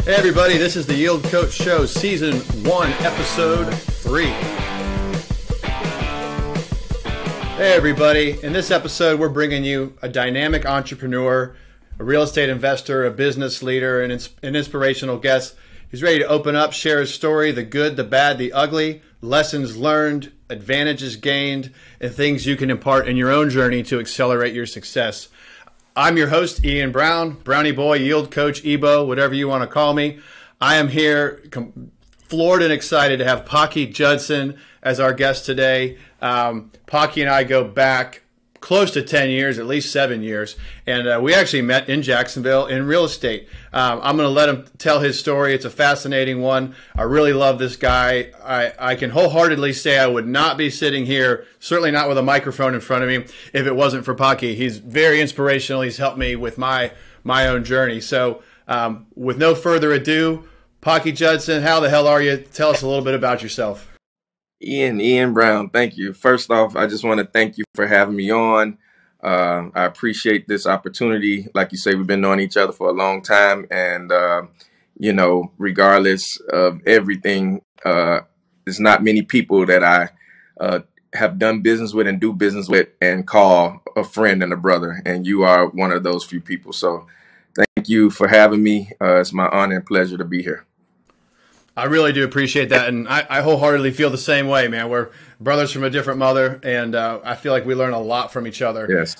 Hey everybody, this is the Yield Coach Show, Season 1, Episode 3. Hey everybody, in this episode we're bringing you a dynamic entrepreneur, a real estate investor, a business leader, and an inspirational guest. He's ready to open up, share his story, the good, the bad, the ugly, lessons learned, advantages gained, and things you can impart in your own journey to accelerate your success. I'm your host, Ian Brown, Brownie Boy, Yield Coach, Ebo, whatever you want to call me. I am here floored and excited to have Paki Judson as our guest today. Paki and I go back close to 10 years, at least 7 years, and we actually met in Jacksonville in real estate. I'm going to let him tell his story. It's a fascinating one. I really love this guy. I can wholeheartedly say I would not be sitting here, certainly not with a microphone in front of me, if it wasn't for Paki. He's very inspirational. He's helped me with my own journey. So with no further ado, Paki Judson, how the hell are you? Tell us a little bit about yourself. Ian Brown, thank you. First off, I just want to thank you for having me on. I appreciate this opportunity. Like you say, we've been knowing each other for a long time. And, regardless of everything, there's not many people that I have done business with and do business with and call a friend and a brother. And you are one of those few people. So thank you for having me. It's my honor and pleasure to be here. I really do appreciate that, and I wholeheartedly feel the same way, man. We're brothers from a different mother, and I feel like we learn a lot from each other. Yes.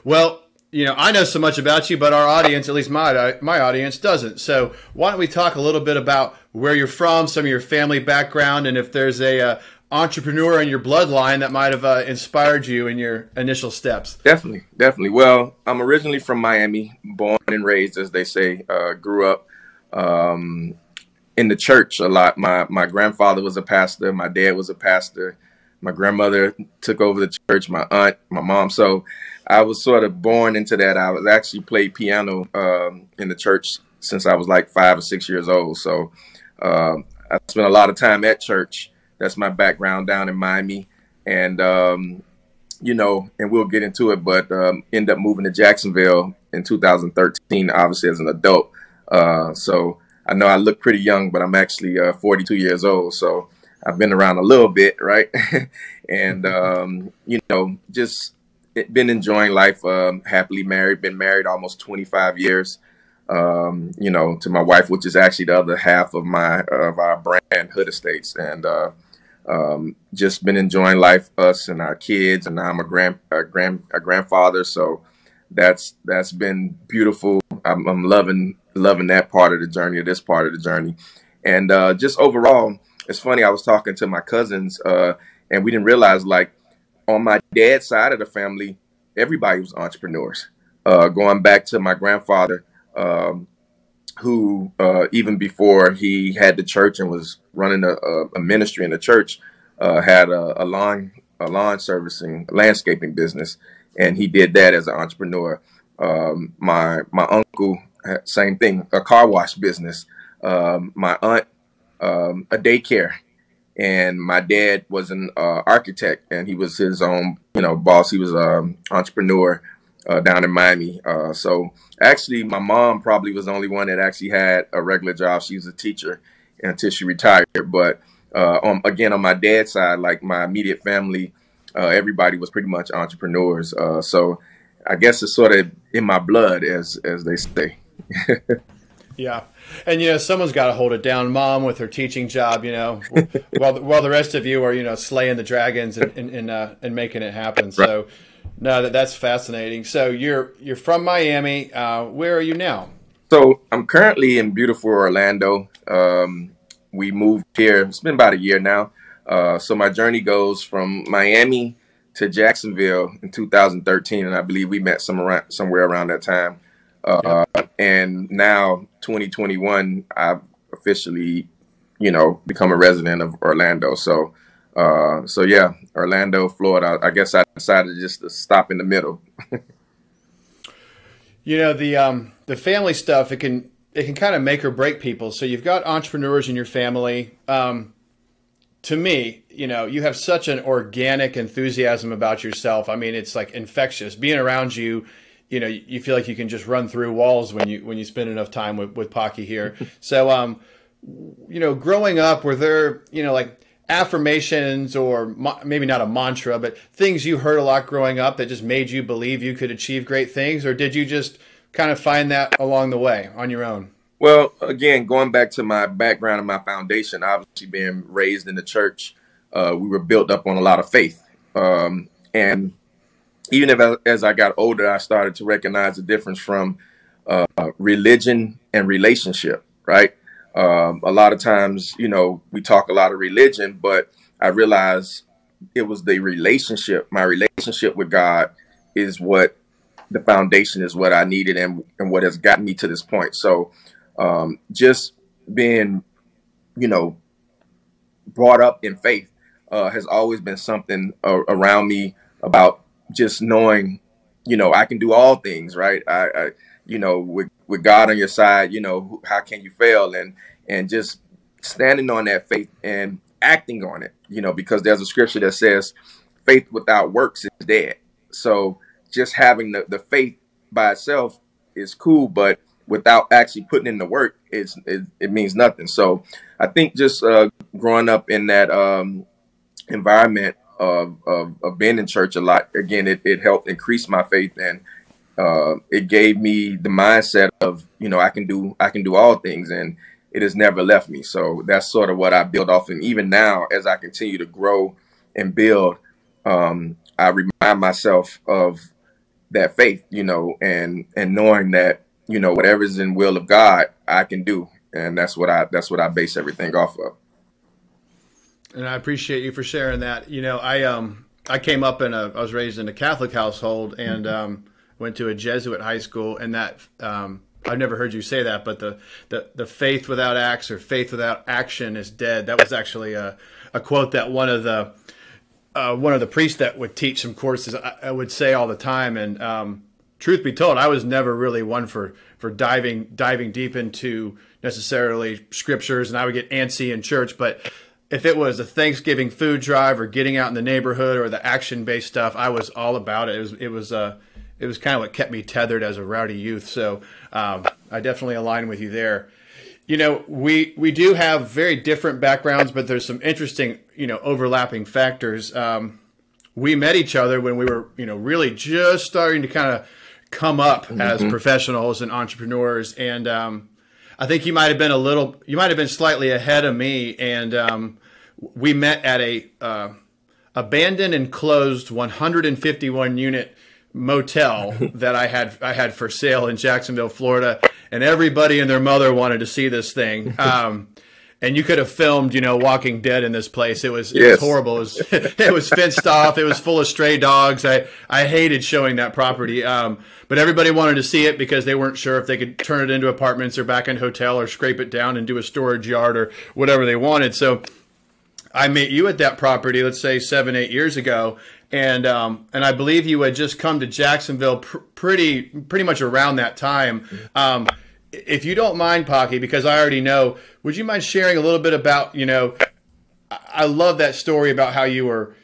Well, I know so much about you, but our audience, at least my audience, doesn't. So why don't we talk a little bit about where you're from, some of your family background, and if there's a entrepreneur in your bloodline that might have inspired you in your initial steps. Definitely. Well, I'm originally from Miami, born and raised, as they say. Grew up in the church a lot. My grandfather was a pastor. My dad was a pastor. My grandmother took over the church. My aunt, my mom. So I was sort of born into that. I was actually played piano in the church since I was like 5 or 6 years old. So I spent a lot of time at church. That's my background down in Miami. And, and we'll get into it, but ended up moving to Jacksonville in 2013, obviously as an adult. So I know I look pretty young, but I'm actually 42 years old. So I've been around a little bit, right? And, just been enjoying life, happily married, been married almost 25 years, to my wife, which is actually the other half of our brand, HoodEstates. And just been enjoying life, us and our kids. And now I'm a grandfather. So that's been beautiful. I'm loving that part of the journey, this part of the journey. And just overall, it's funny, I was talking to my cousins and we didn't realize, like, on my dad's side of the family, everybody was entrepreneurs. Going back to my grandfather, who even before he had the church and was running a ministry in the church, had a lawn servicing, landscaping business. And he did that as an entrepreneur. My uncle, same thing, a car wash business. My aunt, a daycare. And my dad was an architect, and he was his own, boss. He was an entrepreneur down in Miami. So actually, my mom probably was the only one that actually had a regular job. She was a teacher until she retired. But on my dad's side, like my immediate family, everybody was pretty much entrepreneurs. So I guess it's sort of in my blood, as they say. Yeah. And, someone's got to hold it down. Mom with her teaching job, while the rest of you are, slaying the dragons and making it happen. Right. So, no, that's fascinating. So you're from Miami. Where are you now? So I'm currently in beautiful Orlando. We moved here. It's been about a year now. So my journey goes from Miami to Jacksonville in 2013, and I believe we met somewhere around that time. And now 2021, I've officially, become a resident of Orlando. So yeah, Orlando, Florida. I guess I decided just to stop in the middle. The family stuff, it can kind of make or break people. So you've got entrepreneurs in your family. To me, you have such an organic enthusiasm about yourself. I mean, it's like infectious. Being around you, you feel like you can just run through walls when you spend enough time with Paki here. So, growing up, were there, like affirmations or maybe not a mantra, but things you heard a lot growing up that just made you believe you could achieve great things? Or did you just kind of find that along the way on your own? Well, again, going back to my background and my foundation, obviously being raised in the church, we were built up on a lot of faith. And even as I got older, I started to recognize the difference from religion and relationship, right? A lot of times, we talk a lot of religion, but I realized it was the relationship. My relationship with God is what the foundation is, what I needed and what has gotten me to this point. So just being, brought up in faith has always been something around me about just knowing, I can do all things, right? I with God on your side, how can you fail? And just standing on that faith and acting on it, because there's a scripture that says faith without works is dead. So just having the faith by itself is cool, but without actually putting in the work, it means nothing. So I think just growing up in that environment of being in church a lot, again, it helped increase my faith, and it gave me the mindset of, I can do all things, and it has never left me. So that's sort of what I build off. And even now, as I continue to grow and build, I remind myself of that faith, and knowing that, whatever's in will of God, I can do. And that's what I base everything off of. And I appreciate you for sharing that. I came up I was raised in a Catholic household, and went to a Jesuit high school, and that I've never heard you say that, but the faith without acts or faith without action is dead. That was actually a quote that one of the priests that would teach some courses I would say all the time. And truth be told, I was never really one for diving deep into necessarily scriptures, and I would get antsy in church. But if it was a Thanksgiving food drive or getting out in the neighborhood or the action-based stuff, I was all about it. It was kind of what kept me tethered as a rowdy youth. So I definitely align with you there. We do have very different backgrounds, but there's some interesting, overlapping factors. We met each other when we were, really just starting to kind of come up as professionals and entrepreneurs. And I think you might have been slightly ahead of me. And we met at a abandoned and closed 151 unit motel that I had for sale in Jacksonville, Florida, and everybody and their mother wanted to see this thing. And you could have filmed, Walking Dead in this place. It was horrible. It was fenced off. It was full of stray dogs. I hated showing that property. But everybody wanted to see it because they weren't sure if they could turn it into apartments or back in hotel or scrape it down and do a storage yard or whatever they wanted. So I met you at that property, let's say 7-8 years ago. And I believe you had just come to Jacksonville pretty much around that time. If you don't mind, Paki, because I already know, would you mind sharing a little bit about, I love that story about how you were,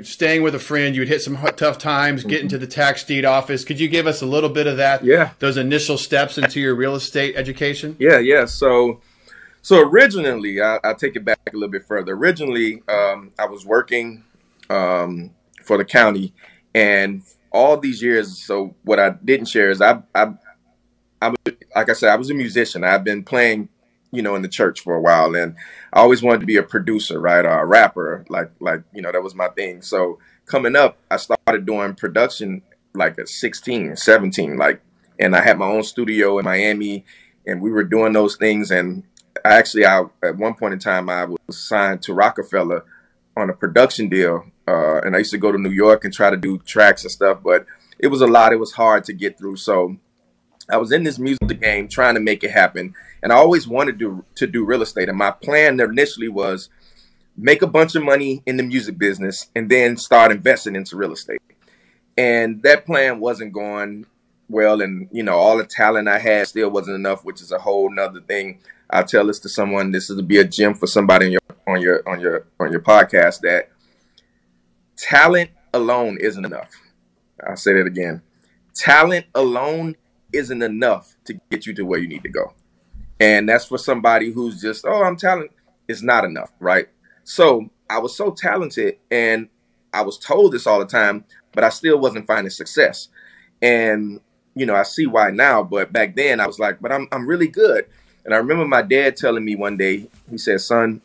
staying with a friend, you would hit some tough times, getting to the tax deed office. Could you give us a little bit of that? Yeah. Those initial steps into your real estate education? Yeah. So originally, I'll take it back a little bit further. Originally, I was working for the county, and all these years. So what I didn't share is I like I said, I was a musician. I've been playing, in the church for a while, and I always wanted to be a producer, right? Or a rapper, like that was my thing. So coming up, I started doing production like at 16, 17, and I had my own studio in Miami, and we were doing those things. And I at one point in time, I was signed to Rockefeller on a production deal. And I used to go to New York and try to do tracks and stuff, but it was a lot. It was hard to get through. So I was in this music game trying to make it happen. And I always wanted to do real estate. And my plan initially was make a bunch of money in the music business and then start investing into real estate. And that plan wasn't going well. And, all the talent I had still wasn't enough, which is a whole nother thing. I'll tell this to someone. This is to be a gem for somebody on your podcast, that talent alone isn't enough. I'll say that again. talent alone isn't enough to get you to where you need to go. And that's for somebody who's just, oh, I'm talented. It's not enough, right? So I was so talented, and I was told this all the time, but I still wasn't finding success. And, you know, I see why now, but back then I was like, but I'm really good. And I remember my dad telling me one day, he said, son,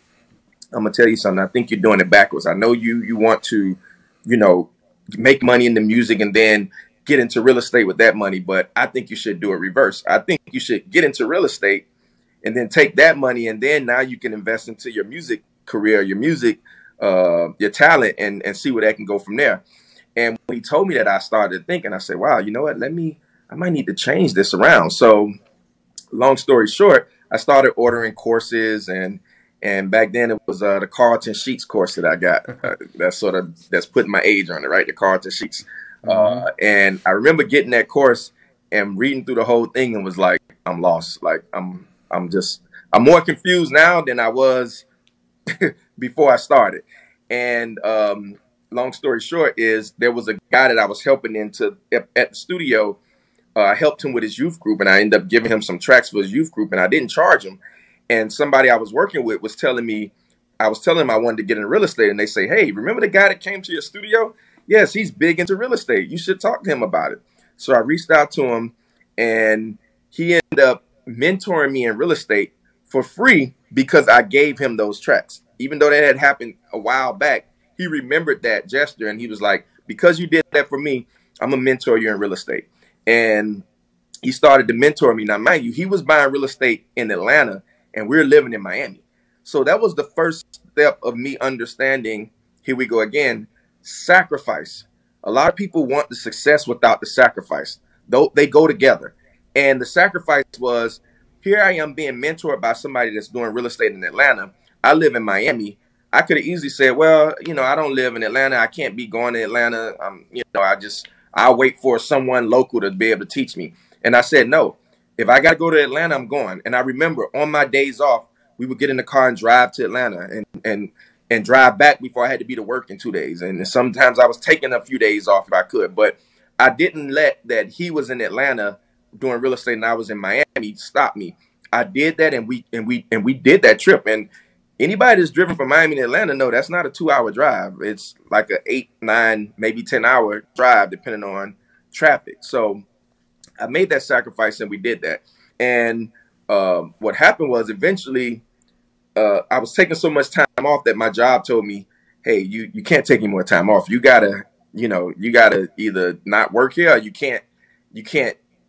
I'm gonna tell you something. I think you're doing it backwards. I know you want to, you know, make money in the music and then get into real estate with that money, but I think you should do it reverse. I think you should get into real estate and then take that money, and then now you can invest into your music career, your music, your talent, and see where that can go from there. And when he told me that, I started thinking, I said, wow, you know what? I might need to change this around. So long story short, I started ordering courses, and back then it was the Carlton Sheets course that I got. That's putting my age on it, right? The Carlton Sheets. And I remember getting that course and reading through the whole thing and was like, I'm lost. Like I'm more confused now than I was before I started. And long story short is there was a guy that I was helping at the studio. I helped him with his youth group, and I ended up giving him some tracks for his youth group, and I didn't charge him. And somebody I was working with was telling me, I was telling him I wanted to get into real estate, and they say, hey, remember the guy that came to your studio? Yes, he's big into real estate. You should talk to him about it. So I reached out to him, and he ended up mentoring me in real estate for free because I gave him those tracks. Even though that had happened a while back, he remembered that gesture, and he was like, because you did that for me, I'm going to mentor you in real estate. And he started to mentor me. Now, mind you, he was buying real estate in Atlanta, and we're living in Miami. So that was the first step of me understanding, here we go again, sacrifice. A lot of people want the success without the sacrifice. Though they go together. And the sacrifice was, here I am being mentored by somebody that's doing real estate in Atlanta. I live in Miami. I could have easily said, well, you know, I don't live in Atlanta. I can't be going to Atlanta. You know, I'll wait for someone local to be able to teach me. And I said, no, if I got to go to Atlanta, I'm going. And I remember on my days off, we would get in the car and drive to Atlanta and drive back before I had to be to work in 2 days. And sometimes I was taking a few days off if I could, but I didn't let that he was in Atlanta doing real estate and I was in Miami stop me. I did that, and we did that trip. And anybody that's driven from Miami to Atlanta know that's not a 2-hour drive. It's like a 8, 9, maybe 10-hour drive, depending on traffic. So I made that sacrifice, and we did that. And what happened was eventually I was taking so much time off that my job told me, hey, you can't take any more time off. You gotta either not work here, or you can't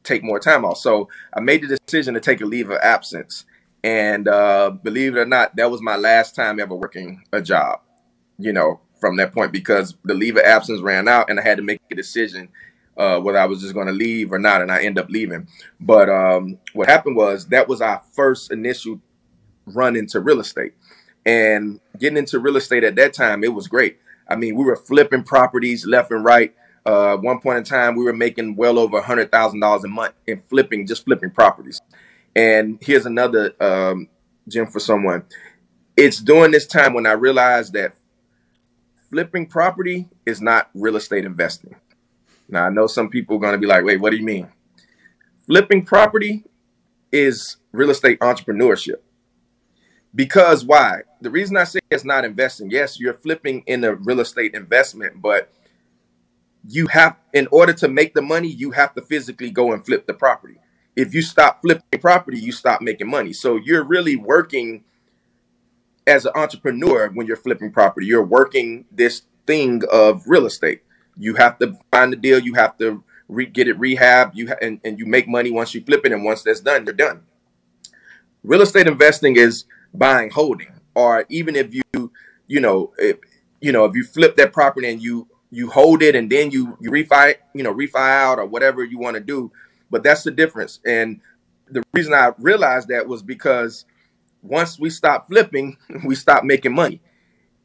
take more time off. So I made the decision to take a leave of absence. And believe it or not, that was my last time ever working a job, you know, from that point, because the leave of absence ran out and I had to make a decision whether I was just going to leave or not. And I ended up leaving. But what happened was that was our first initial run into real estate. And getting into real estate at that time, it was great. I mean, we were flipping properties left and right. At one point in time, we were making well over $100,000 a month in just flipping properties. And here's another gem for someone. It's during this time when I realized that flipping property is not real estate investing. Now, I know some people are going to be like, wait, what do you mean? Flipping property is real estate entrepreneurship. Because why? The reason I say it's not investing, yes, you're flipping in a real estate investment, but in order to make the money, you have to physically go and flip the property. If you stop flipping property, you stop making money. So you're really working as an entrepreneur when you're flipping property. You're working this thing of real estate. You have to find the deal. You have to get it rehabbed. And you make money once you flip it. And once that's done, you're done. Real estate investing is buying, holding, or even if if you flip that property and you hold it and then you refi out or whatever you want to do. But that's the difference. And the reason I realized that was because once we stopped flipping, we stopped making money.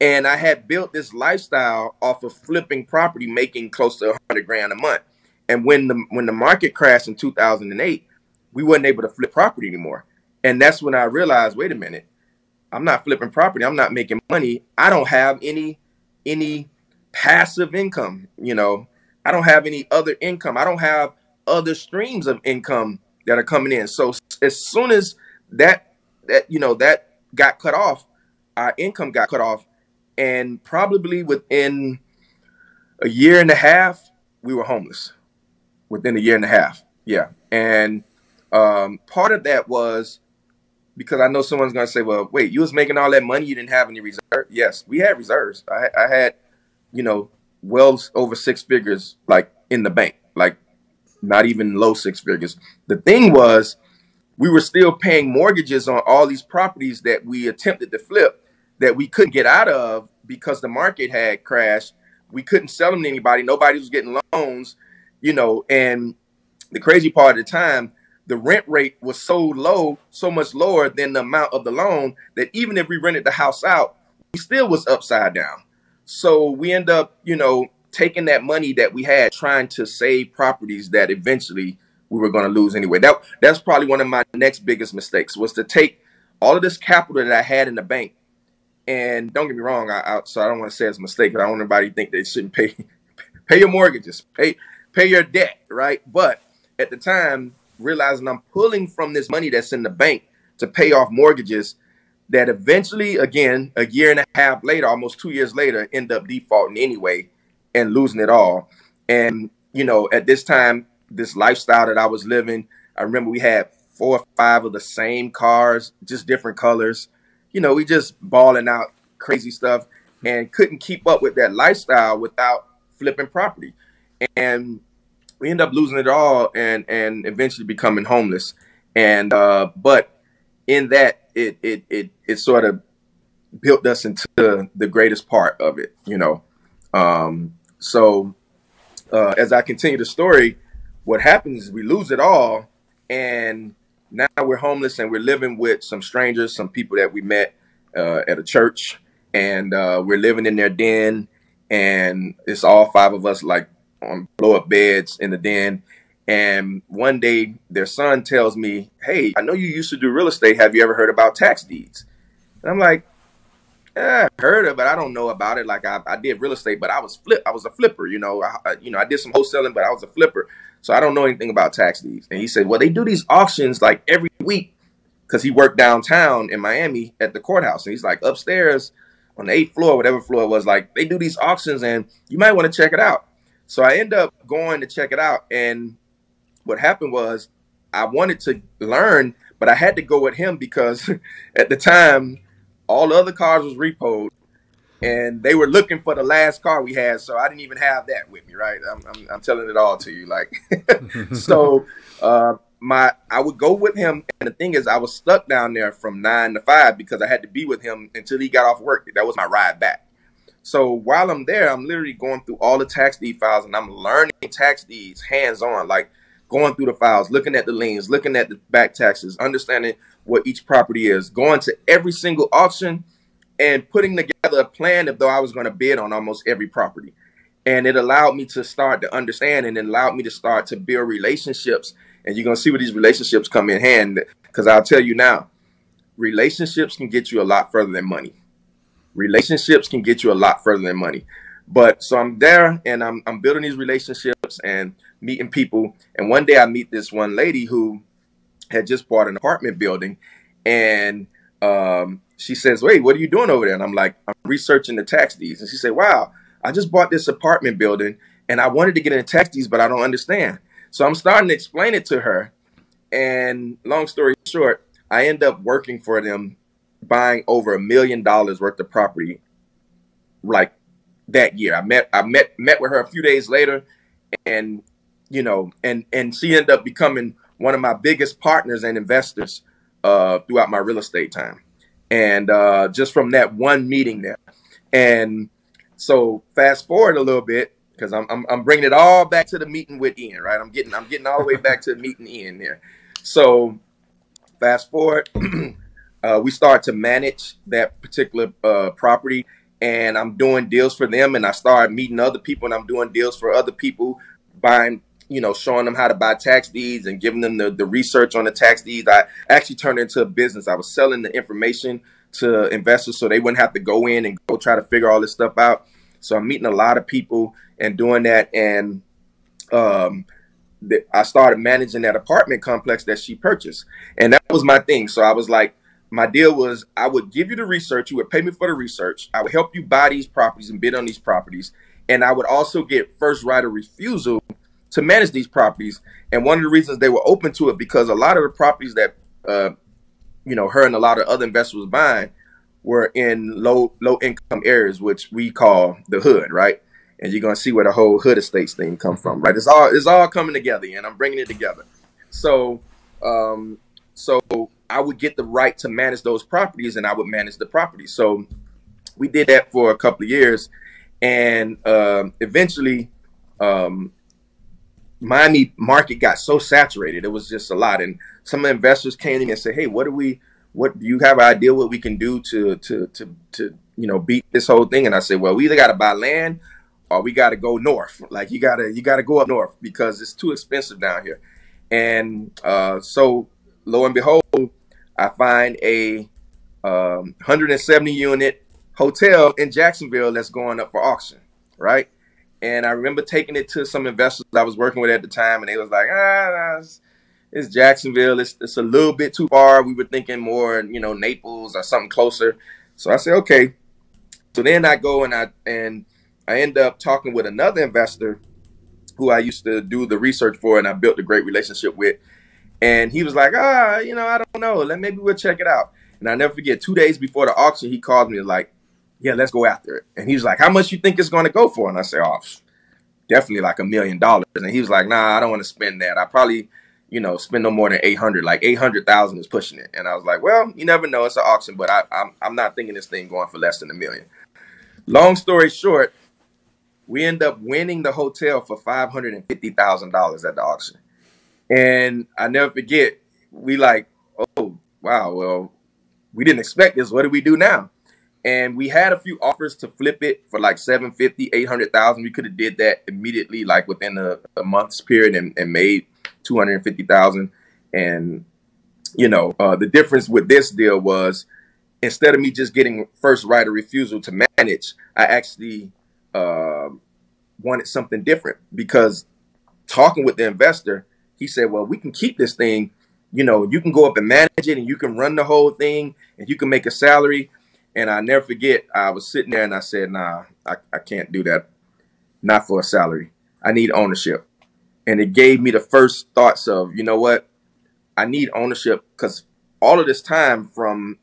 And I had built this lifestyle off of flipping property, making close to $100,000 a month. And when the market crashed in 2008, we weren't able to flip property anymore. And that's when I realized, wait a minute, I'm not flipping property. I'm not making money. I don't have any passive income. I don't have any other income. I don't have other streams of income that are coming in. So as soon as that got cut off, our income got cut off, and probably within a year and a half, we were homeless. Within a year and a half, yeah. And part of that was because I know someone's going to say, well, wait, you was making all that money, you didn't have any reserve? Yes, we had reserves. I had, well over six figures, like in the bank, like not even low six figures. The thing was, we were still paying mortgages on all these properties that we attempted to flip that we couldn't get out of because the market had crashed. We couldn't sell them to anybody. Nobody was getting loans, and the crazy part at the time, the rent rate was so low, so much lower than the amount of the loan that even if we rented the house out, we still was upside down. So we end up, taking that money that we had, trying to save properties that eventually we were going to lose anyway. That's probably one of my next biggest mistakes, was to take all of this capital that I had in the bank. And don't get me wrong, so I don't want to say it's a mistake, because I don't want anybody to think they shouldn't pay your mortgages, pay your debt, right? But at the time, realizing I'm pulling from this money that's in the bank to pay off mortgages that eventually, again, a year and a half later, almost 2 years later, end up defaulting anyway and losing it all. And, at this time, this lifestyle that I was living, I remember we had 4 or 5 of the same cars, just different colors. We just balling out crazy stuff and couldn't keep up with that lifestyle without flipping property. And we ended up losing it all and eventually becoming homeless. And but in that, it sort of built us into the greatest part of it, So as I continue the story, what happens is we lose it all, and now we're homeless and we're living with some strangers, some people that we met at a church, and we're living in their den, and it's all 5 of us like on blow up beds in the den. And one day their son tells me, hey, I know you used to do real estate. Have you ever heard about tax deeds? And I'm like, I heard of it, but I don't know about it. Like I did real estate, but I was a flipper, I did some wholesaling, but I was a flipper. So I don't know anything about tax deeds. And he said, well, they do these auctions like every week, because he worked downtown in Miami at the courthouse. And he's like, upstairs on the 8th floor, whatever floor it was, like they do these auctions and you might want to check it out. So I end up going to check it out. And what happened was I wanted to learn, but I had to go with him because at the time, all the other cars was repoed and they were looking for the last car we had. So I didn't even have that with me, right? I'm telling it all to you. Like, so I would go with him. And the thing is, I was stuck down there from 9 to 5 because I had to be with him until he got off work. That was my ride back. So while I'm there, I'm literally going through all the tax deed files and I'm learning tax deeds hands-on, like going through the files, looking at the liens, looking at the back taxes, understanding what each property is, going to every single auction and putting together a plan of though I was going to bid on almost every property. And it allowed me to start to understand, and it allowed me to start to build relationships. And you're going to see where these relationships come in hand, because I'll tell you now, relationships can get you a lot further than money. Relationships can get you a lot further than money. But so I'm there and I'm building these relationships and meeting people. And one day I meet this one lady who had just bought an apartment building, and she says, wait, what are you doing over there? And I'm like, I'm researching the tax deeds. And she said, wow, I just bought this apartment building and I wanted to get into tax deeds, but I don't understand. So I'm starting to explain it to her. And long story short, I end up working for them, buying over $1 million worth of property like that year. I met with her a few days later, and and she ended up becoming one of my biggest partners and investors throughout my real estate time. And just from that one meeting there. And so fast forward a little bit, because I'm bringing it all back to the meeting with Ian, right? I'm getting all the way back to meeting Ian here. So fast forward, we start to manage that particular property, and I'm doing deals for them, and I started meeting other people, and I'm doing deals for other people, buying, showing them how to buy tax deeds and giving them the research on the tax deeds. I actually turned it into a business. I was selling the information to investors so they wouldn't have to go in and go try to figure all this stuff out. So I'm meeting a lot of people and doing that. And I started managing that apartment complex that she purchased. And that was my thing. So I was like, my deal was I would give you the research. You would pay me for the research. I would help you buy these properties and bid on these properties. And I would also get first right of refusal to manage these properties. And one of the reasons they were open to it, because a lot of the properties that, her and a lot of other investors was buying were in low income areas, which we call the hood, right? And you're going to see where the whole HoodEstates thing come from, right? It's all coming together, and I'm bringing it together. So, so I would get the right to manage those properties, and I would manage the properties. So we did that for a couple of years, and eventually, Miami market got so saturated, it was just a lot. And some investors came in and said, "Hey, what do you have an idea what we can do to beat this whole thing?" And I said, "Well, we either got to buy land or we got to go north. Like you got to go up north because it's too expensive down here." And so lo and behold, I find a 170 unit hotel in Jacksonville that's going up for auction, right? And I remember taking it to some investors I was working with at the time, and they was like, it's Jacksonville. It's a little bit too far. We were thinking more, Naples or something closer. So I said, okay. So then I go and I end up talking with another investor who I used to do the research for, and I built a great relationship with. And he was like, I don't know. Maybe we'll check it out. And I never forget, 2 days before the auction, he called me like, "Yeah, let's go after it." And he was like, "How much you think it's going to go for?" And I said, "Oh, definitely like $1 million." And he was like, "Nah, I don't want to spend that. I probably, spend no more than 800. Like 800,000 is pushing it." And I was like, "Well, you never know. It's an auction, but I'm not thinking this thing going for less than $1 million." Long story short, we end up winning the hotel for $550,000 at the auction. And I never forget, we like, "Oh, wow, well, we didn't expect this. What do we do now?" And we had a few offers to flip it for like 750, 800,000. We could have did that immediately, like within a month's period, and made 250,000. And, the difference with this deal was, instead of me just getting first right of refusal to manage, I actually wanted something different, because talking with the investor, he said, "Well, we can keep this thing. You can go up and manage it, and you can run the whole thing, and you can make a salary." And I never forget, I was sitting there and I said, "Nah, I can't do that. Not for a salary. I need ownership." And it gave me the first thoughts of, you know what? I need ownership, because all of this time from,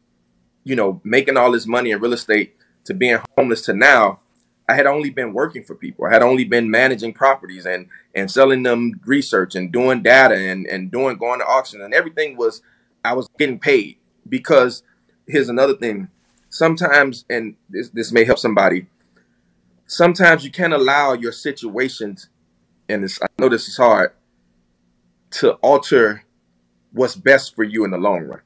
making all this money in real estate to being homeless to now, I had only been working for people. I had only been managing properties and selling them research and doing data and going to auction, and everything was, I was getting paid. Because here's another thing. Sometimes, and this may help somebody, sometimes you can't allow your situations, and I know this is hard, to alter what's best for you in the long run.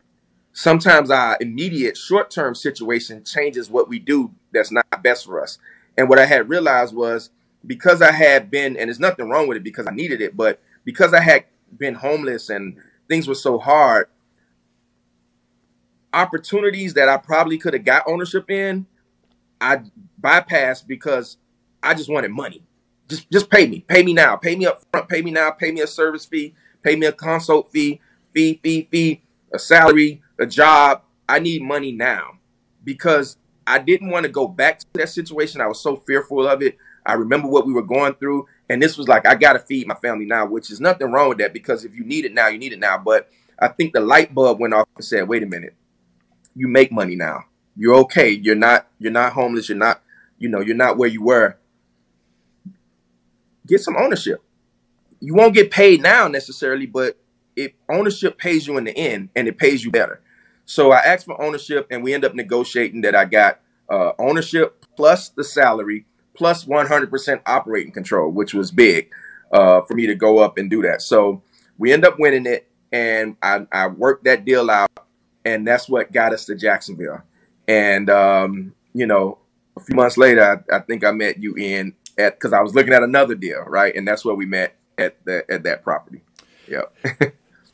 Sometimes our immediate short-term situation changes what we do that's not best for us. And what I had realized was, because I had been, and there's nothing wrong with it because I needed it, but because I had been homeless and things were so hard, opportunities that I probably could have got ownership in, I bypassed because I just wanted money. Just pay me now, pay me up front, pay me now, pay me a service fee, pay me a consult fee, a salary, a job. I need money now, because I didn't want to go back to that situation. I was so fearful of it. I remember what we were going through, and this was like, I got to feed my family now, which is nothing wrong with that, because if you need it now, you need it now. But I think the light bulb went off and said, wait a minute. You make money now. You're okay. You're not homeless. You're not, you're not where you were. Get some ownership. You won't get paid now necessarily, but ownership pays you in the end, and it pays you better. So I asked for ownership, and we end up negotiating that I got ownership plus the salary plus 100% operating control, which was big for me to go up and do that. So we end up winning it, and I worked that deal out. And that's what got us to Jacksonville. And, a few months later, I think I met you because I was looking at another deal, right? And that's where we met at that property. Yeah.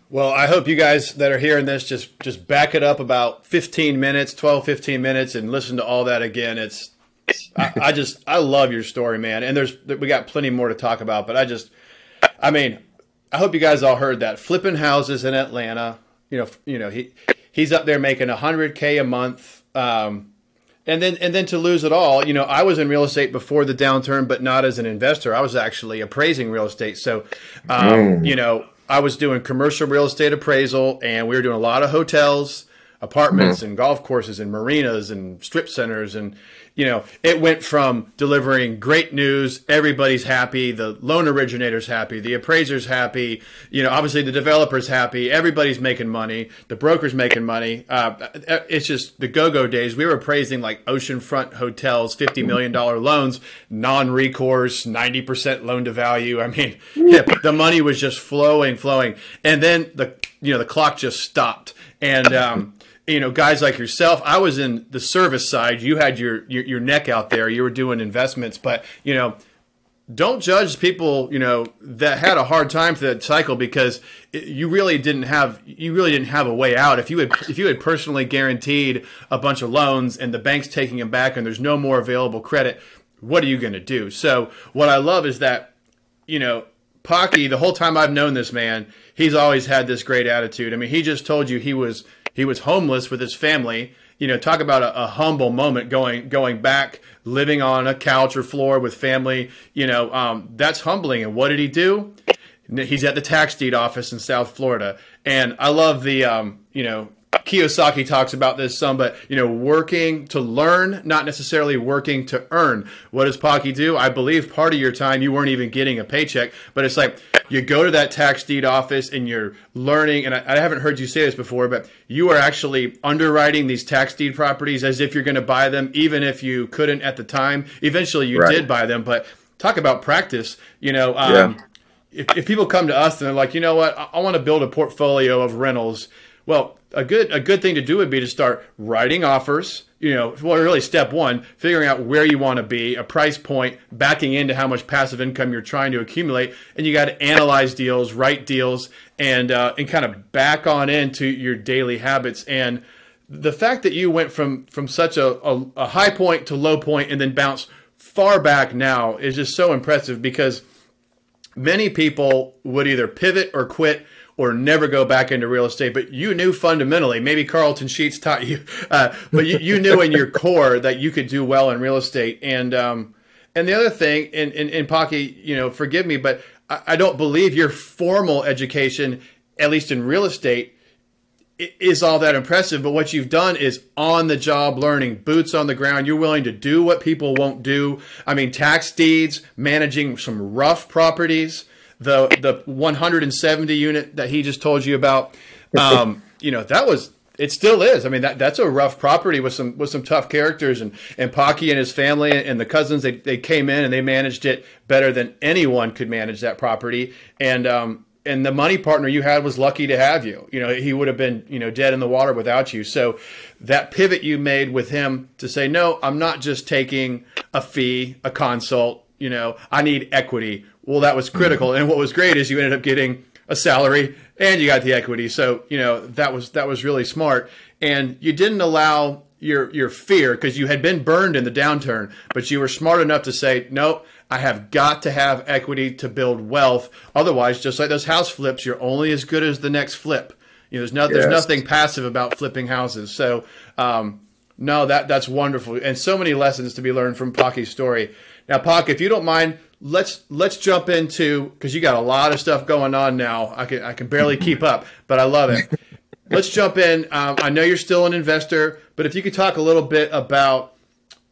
Well, I hope you guys that are hearing this just back it up about 15 minutes, 12, 15 minutes, and listen to all that again. I love your story, man. And we got plenty more to talk about, but I hope you guys all heard that. Flipping houses in Atlanta. He's up there making $100K a month. And then to lose it all, I was in real estate before the downturn, but not as an investor. I was actually appraising real estate. So, I was doing commercial real estate appraisal, and we were doing a lot of hotels, apartments, and golf courses, and marinas, and strip centers, and it went from delivering great news, everybody's happy, the loan originator's happy, the appraiser's happy, obviously the developer's happy, everybody's making money, the broker's making money. It's just the go-go days. We were appraising like oceanfront hotels, $50 million loans, non-recourse, 90% loan to value. I mean, the money was just flowing. And then the clock just stopped. And, guys like yourself, I was in the service side. You had your neck out there. You were doing investments, but don't judge people that had a hard time through that cycle, because you really didn't have a way out. If you had personally guaranteed a bunch of loans and the bank's taking them back and there's no more available credit, what are you going to do? So what I love is that Paki, the whole time I've known this man, he's always had this great attitude. I mean, he just told you he was homeless with his family. Talk about a humble moment, going back, living on a couch or floor with family. That's humbling. And what did he do? He's at the tax deed office in South Florida. And I love the, Kiyosaki talks about this some, but, working to learn, not necessarily working to earn. What does Paki do? I believe part of your time you weren't even getting a paycheck, but it's like you go to that tax deed office and you're learning, and I haven't heard you say this before, but you are actually underwriting these tax deed properties as if you're going to buy them, even if you couldn't at the time. Eventually you did buy them, but talk about practice. If people come to us and they're like, you know what, I want to build a portfolio of rentals. Well, a good thing to do would be to start writing offers. Really step one, figuring out where you want to be, a price point, backing into how much passive income you're trying to accumulate, and you got to analyze deals, write deals, and kind of back on into your daily habits. And the fact that you went from such a high point to low point and then bounced far back now is just so impressive, because many people would either pivot or quit or never go back into real estate. But you knew fundamentally, maybe Carlton Sheets taught you, but you knew in your core that you could do well in real estate. And the other thing, and Paki, forgive me, but I don't believe your formal education, at least in real estate, is all that impressive. But what you've done is on-the-job learning, boots on the ground. You're willing to do what people won't do. I mean, tax deeds, managing some rough properties, the 170 unit that he just told you about, it still is. I mean, that's a rough property with some tough characters, and Paki and his family and the cousins, they came in and they managed it better than anyone could manage that property. And the money partner you had was lucky to have you. He would have been, dead in the water without you. So that pivot you made with him to say, no, I'm not just taking a fee, a consult, I need equity. Well, that was critical. And what was great is you ended up getting a salary and you got the equity. So, that was really smart. And you didn't allow your fear, because you had been burned in the downturn, but you were smart enough to say, no, I have got to have equity to build wealth. Otherwise, just like those house flips, you're only as good as the next flip. There's nothing passive about flipping houses. So, no, that's wonderful. And so many lessons to be learned from Paki's story. Now, Paki, if you don't mind, let's jump into, because you got a lot of stuff going on now. I can barely keep up, but I love it. Let's jump in. I know you're still an investor, but if you could talk a little bit about,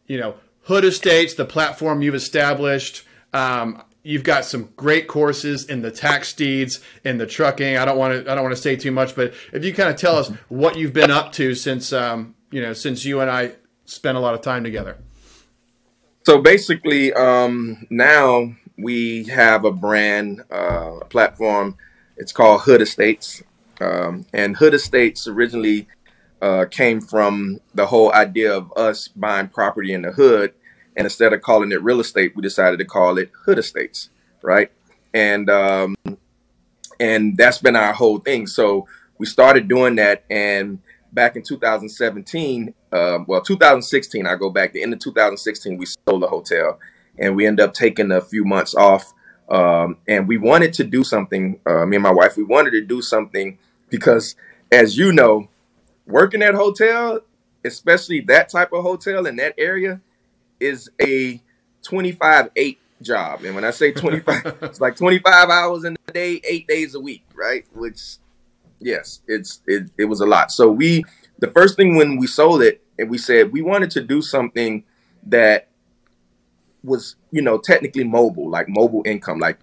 HoodEstates, the platform you've established. You've got some great courses in the tax deeds, in the trucking. I don't want to say too much, but if you kind of tell us what you've been up to since since you and I spent a lot of time together. So basically, now we have a brand platform. It's called HoodEstates, and HoodEstates originally came from the whole idea of us buying property in the hood, and instead of calling it real estate, we decided to call it HoodEstates, right? And that's been our whole thing. So we started doing that, and back in 2017, 2016, I go back, the end of 2016, we sold the hotel, and we ended up taking a few months off And we wanted to do something, me and my wife, we wanted to do something because, as you know, working at hotel, especially that type of hotel in that area, is a 25/8 job. And when I say 25, it's like 25 hours in a day, 8 days a week, right? Which, yes, it was a lot. So the first thing when we sold it, and we said we wanted to do something that was, technically mobile, like mobile income, like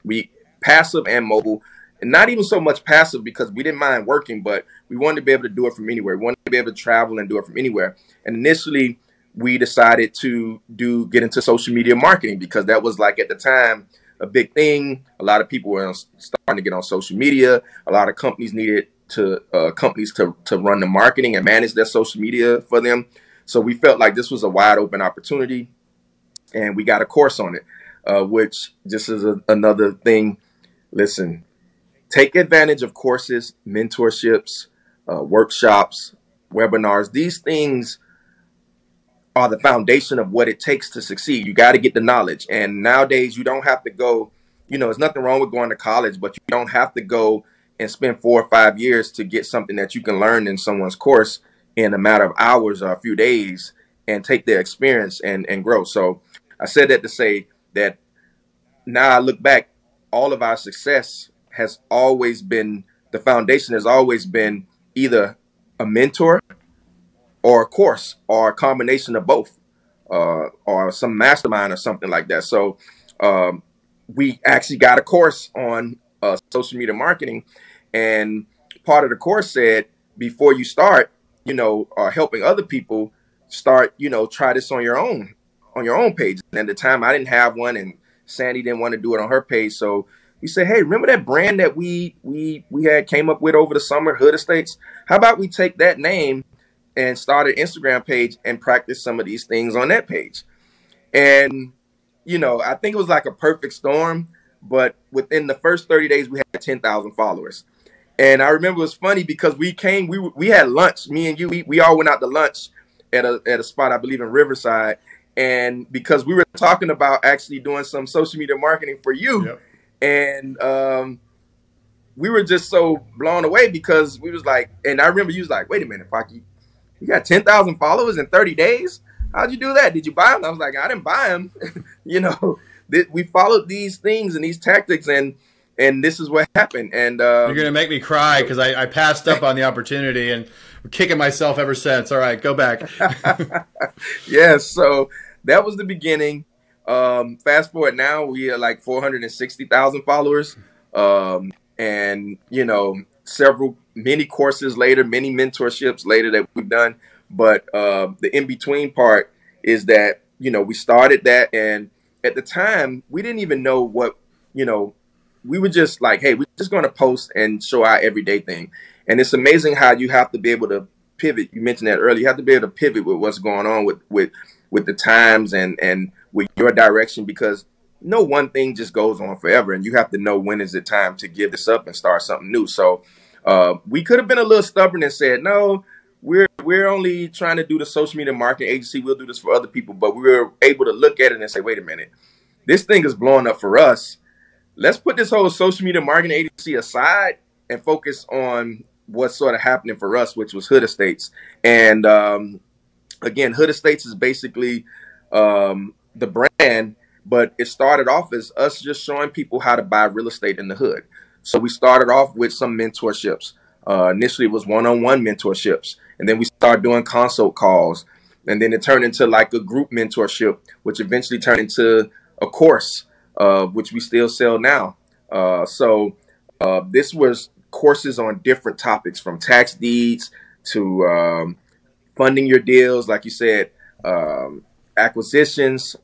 passive and mobile, and not even so much passive because we didn't mind working, but we wanted to be able to do it from anywhere. We wanted to be able to travel and do it from anywhere. And initially we decided to get into social media marketing because that was, like, at the time, a big thing. A lot of people were starting to get on social media. A lot of companies needed companies to run the marketing and manage their social media for them. So we felt like this was a wide open opportunity, and we got a course on it, which just is another thing. Listen, take advantage of courses, mentorships, workshops, webinars. These things are the foundation of what it takes to succeed. You got to get the knowledge. And nowadays, you don't have to go, there's nothing wrong with going to college, but you don't have to go and spend 4 or 5 years to get something that you can learn in someone's course in a matter of hours or a few days and take their experience and grow. So I said that to say that now I look back, all of our success has always been, the foundation has always been either a mentor or a course or a combination of both, or some mastermind or something like that. So we actually got a course on social media marketing, and part of the course said, before you start, helping other people start, try this on your own page. And at the time I didn't have one, and Sandy didn't want to do it on her page. So we said, hey, remember that brand that we had came up with over the summer, HoodEstates? How about we take that name and start an Instagram page and practice some of these things on that page? And, I think it was like a perfect storm, but within the first 30 days, we had 10,000 followers. And I remember it was funny because we had lunch, me and you, we all went out to lunch at a spot, I believe in Riverside. And because we were talking about actually doing some social media marketing for you. Yep. And we were just so blown away because we was like, and I remember you was like, wait a minute, Paki, you got 10,000 followers in 30 days? How'd you do that? Did you buy them? I was like, I didn't buy them. We followed these things and these tactics, and this is what happened. And you're going to make me cry because I passed up on the opportunity and I'm kicking myself ever since. All right, go back. Yes. So that was the beginning. Fast forward now, we are like 460,000 followers. And, many courses later, many mentorships later that we've done. But the in-between part is that, we started that. And at the time, we didn't even know what, we were just like, hey, we're just going to post and show our everyday thing. And it's amazing how you have to be able to pivot. You mentioned that earlier. You have to be able to pivot with what's going on with the times and with your direction, because no one thing just goes on forever, and you have to know when is it time to give this up and start something new. So we could have been a little stubborn and said, no, we're only trying to do the social media marketing agency. We'll do this for other people. But we were able to look at it and say, wait a minute, this thing is blowing up for us. Let's put this whole social media marketing agency aside and focus on what's sort of happening for us, which was HoodEstates. And again, HoodEstates is basically the brand, but it started off as us just showing people how to buy real estate in the hood. So we started off with some mentorships. Initially, it was one-on-one mentorships. And then we started doing consult calls. And then it turned into like a group mentorship, which eventually turned into a course, which we still sell now. So this was courses on different topics, from tax deeds to funding your deals, like you said, acquisitions,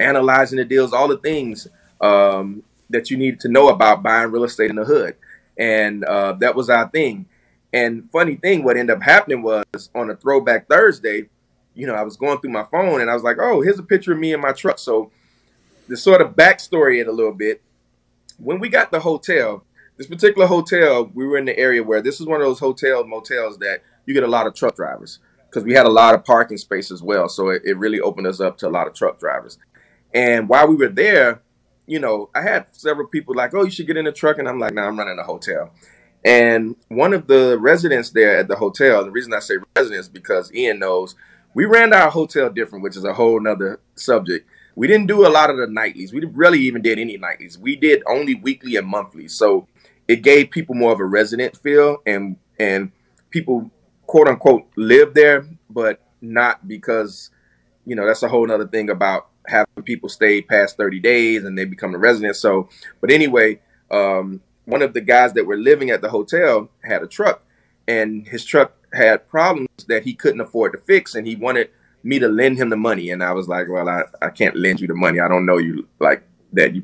analyzing the deals, all the things that you needed to know about buying real estate in the hood. And that was our thing. And funny thing, what ended up happening was on a Throwback Thursday, I was going through my phone and I was like, oh, here's a picture of me in my truck. So the sort of backstory it a little bit. When we got the hotel, this particular hotel, we were in the area where this is one of those motels that you get a lot of truck drivers, because we had a lot of parking space as well. So it really opened us up to a lot of truck drivers. And while we were there, I had several people like, oh, you should get in a truck. And I'm like, nah, I'm running a hotel. And one of the residents there at the hotel, the reason I say residents because Ian knows, we ran our hotel different, which is a whole nother subject. We didn't do a lot of the nightlies. We really even did any nightlies. We did only weekly and monthly. So it gave people more of a resident feel, and people, quote unquote, live there, but not because, that's a whole nother thing about having people stay past 30 days and they become a resident. So, but anyway, one of the guys that were living at the hotel had a truck, and his truck had problems that he couldn't afford to fix, and he wanted me to lend him the money. And I was like, well, I can't lend you the money. I don't know you like that.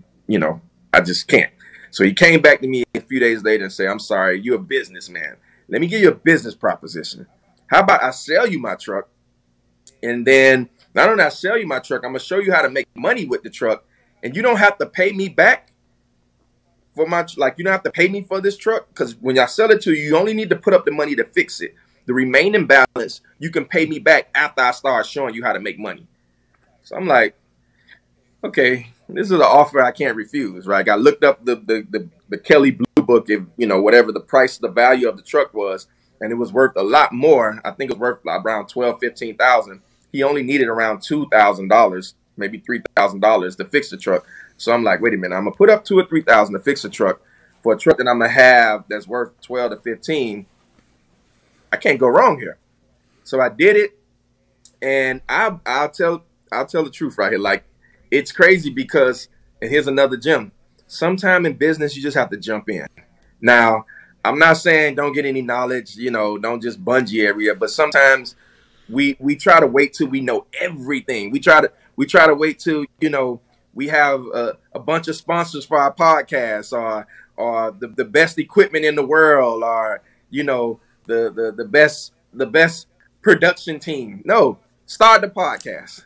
I just can't. So he came back to me a few days later and said, I'm sorry, you're a businessman. Let me give you a business proposition. How about I sell you my truck? And then not only I sell you my truck, I'm going to show you how to make money with the truck. And you don't have to pay me back for you don't have to pay me for this truck. Because when I sell it to you, you only need to put up the money to fix it. The remaining balance, you can pay me back after I start showing you how to make money. So I'm like, okay, this is an offer I can't refuse, right? I looked up the Kelly Blue Book, if whatever the value of the truck was, and it was worth a lot more. I think it was worth around $12,000-15,000. He only needed around $2,000, maybe $3,000 to fix the truck. So I'm like, wait a minute, I'm gonna put up $2,000 or $3,000 to fix a truck for a truck that I'm gonna have that's worth 12 to 15. I can't go wrong here. So I did it, and I'll tell the truth right here. Like, it's crazy because, and here's another gem. Sometime in business, you just have to jump in. Now, I'm not saying don't get any knowledge, don't just bungee everywhere, but sometimes we try to wait till we know everything. We try to wait till, we have a bunch of sponsors for our podcast, or the best equipment in the world, or, the best production team. No, start the podcast,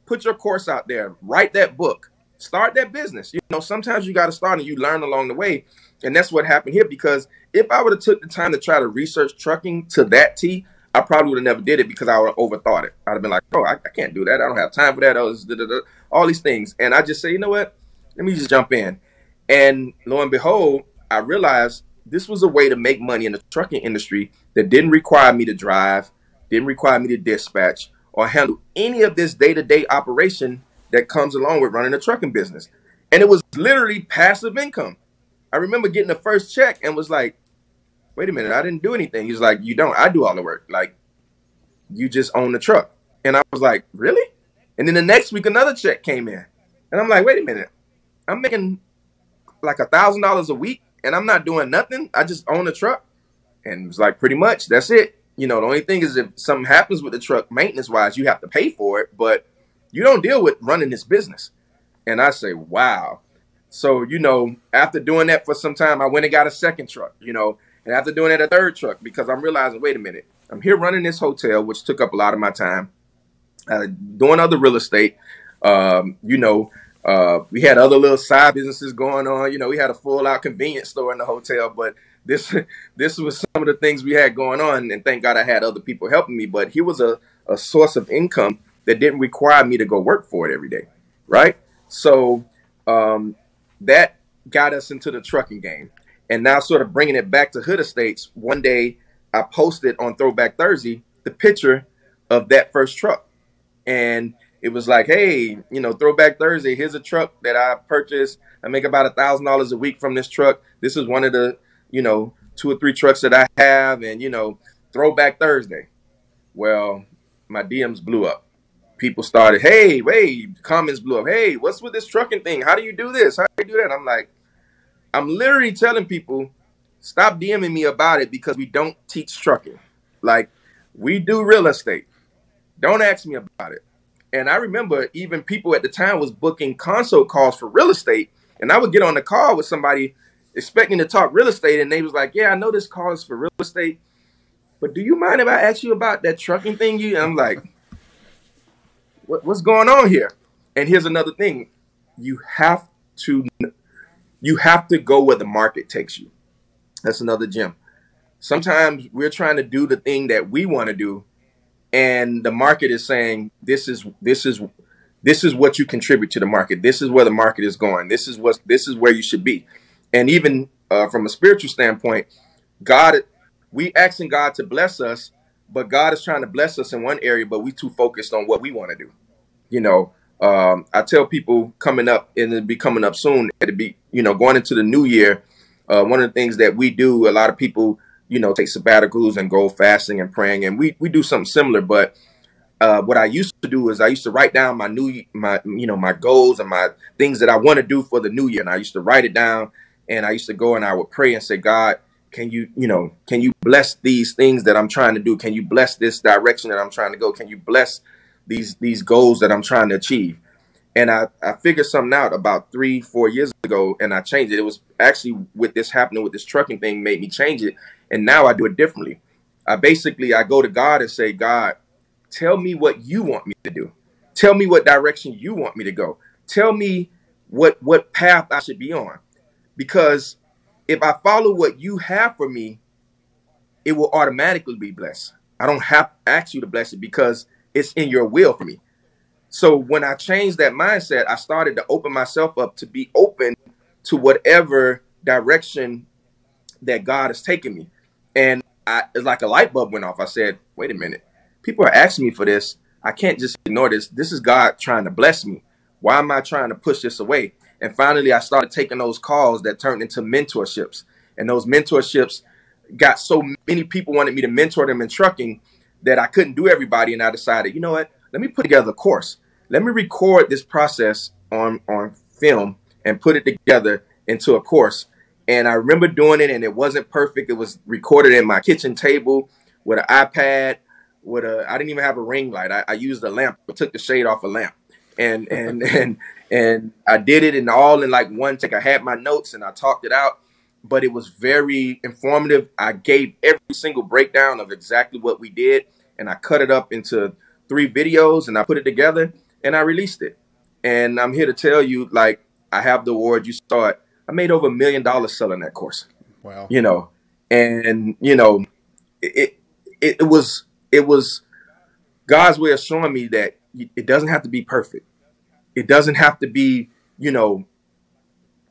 put your course out there, write that book, start that business. Sometimes you got to start and you learn along the way. And that's what happened here, because if I would have took the time to try to research trucking to that T, I probably would have never did it, because I would have overthought it. I'd have been like, oh, I can't do that. I don't have time for that. All these things. And I just say, you know what? Let me just jump in. And lo and behold, I realized this was a way to make money in the trucking industry that didn't require me to drive, didn't require me to dispatch, or handle any of this day-to-day operation that comes along with running a trucking business. And it was literally passive income. I remember getting the first check and was like, wait a minute, I didn't do anything. He's like, you don't, I do all the work. Like, you just own the truck. And I was like, really? And then the next week, another check came in. And I'm like, wait a minute, I'm making like $1,000 a week and I'm not doing nothing. I just own the truck. And it's like, pretty much, that's it. The only thing is, if something happens with the truck maintenance wise, you have to pay for it, but you don't deal with running this business. And I say, wow. So, after doing that for some time, I went and got a second truck, and after doing that, a third truck, because I'm realizing, wait a minute, I'm here running this hotel, which took up a lot of my time, doing other real estate. We had other little side businesses going on. We had a full out convenience store in the hotel, but this was some of the things we had going on. And thank God I had other people helping me. But here was a source of income that didn't require me to go work for it every day. Right. So that got us into the trucking game. And now, sort of bringing it back to HoodEstates, one day I posted on Throwback Thursday the picture of that first truck. And it was like, hey, Throwback Thursday, here's a truck that I purchased. I make about $1,000 a week from this truck. This is one of the, 2 or 3 trucks that I have. And, Throwback Thursday. Well, my DMs blew up. People started, hey, wait, comments blew up. Hey, what's with this trucking thing? How do you do this? How do you do that? I'm like, I'm literally telling people, stop DMing me about it, because we don't teach trucking. Like, we do real estate. Don't ask me about it. And I remember even people at the time was booking consult calls for real estate. And I would get on the call with somebody expecting to talk real estate. And they was like, yeah, I know this call is for real estate, but do you mind if I ask you about that trucking thing? And I'm like, what's going on here? And here's another thing. You have to go where the market takes you. That's another gem. Sometimes we're trying to do the thing that we want to do, and the market is saying this is this is what you contribute to the market. This is where the market is going. This is where you should be. And even from a spiritual standpoint, God, we asking God to bless us, but God is trying to bless us in one area, but we too focused on what we want to do. You know, I tell people coming up, and it'll be coming up soon, it'll be, you know, going into the new year. One of the things that we do, a lot of people, you know, take sabbaticals and go fasting and praying, and we do something similar. But what I used to do is I used to write down my goals and my things that I want to do for the new year, and I used to write it down, and I used to go and I would pray and say, God, can you bless these things that I'm trying to do? Can you bless this direction that I'm trying to go? Can you bless these goals that I'm trying to achieve? And I figured something out about 3-4 years ago, and I changed it. It was actually with this happening with this trucking thing made me change it. And now I do it differently. I go to God and say, God, tell me what you want me to do. Tell me what direction you want me to go. Tell me what path I should be on. Because if I follow what you have for me, it will automatically be blessed. I don't have to ask you to bless it because it's in your will for me. So when I changed that mindset, I started to open myself up to be open to whatever direction that God has taken me. And it's like a light bulb went off. I said, wait a minute. People are asking me for this. I can't just ignore this. This is God trying to bless me. Why am I trying to push this away? And finally, I started taking those calls that turned into mentorships. And those mentorships got so many people wanted me to mentor them in trucking that I couldn't do everybody. And I decided, you know what? Let me put together a course. Let me record this process on film and put it together into a course. And I remember doing it, and it wasn't perfect. It was recorded in my kitchen table with an iPad. I didn't even have a ring light. I used a lamp. I took the shade off a lamp, and I did it in like one take. I had my notes and I talked it out, but it was very informative. I gave every single breakdown of exactly what we did, and I cut it up into 3 videos, and I put it together, and I released it. And I'm here to tell you, like, I have the award. You saw it. I made over $1 million selling that course. Wow. You know, and you know, it was God's way of showing me that it doesn't have to be perfect. It doesn't have to be, you know,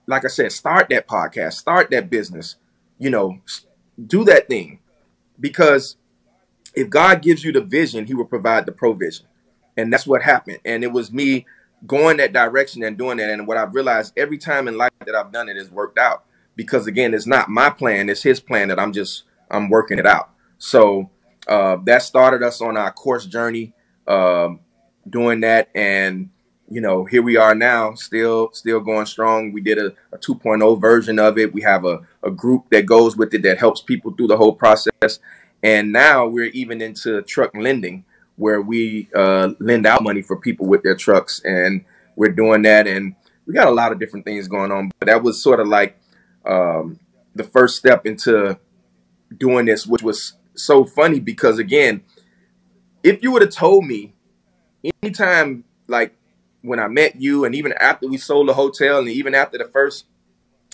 like I said, start that podcast, start that business, you know, do that thing. Because if God gives you the vision, he will provide the provision. And that's what happened. And it was me going that direction and doing that. And what I've realized every time in life that I've done it has worked out. Because again, it's not my plan, it's his plan that I'm working it out. So that started us on our course journey, doing that. And, you know, here we are now, still going strong. We did a 2.0 version of it. We have a group that goes with it that helps people through the whole process. And now we're even into truck lending, where we lend out money for people with their trucks. And we're doing that. And we got a lot of different things going on. But that was sort of like the first step into doing this, which was so funny because, again, if you would have told me anytime, like when I met you and even after we sold the hotel and even after the first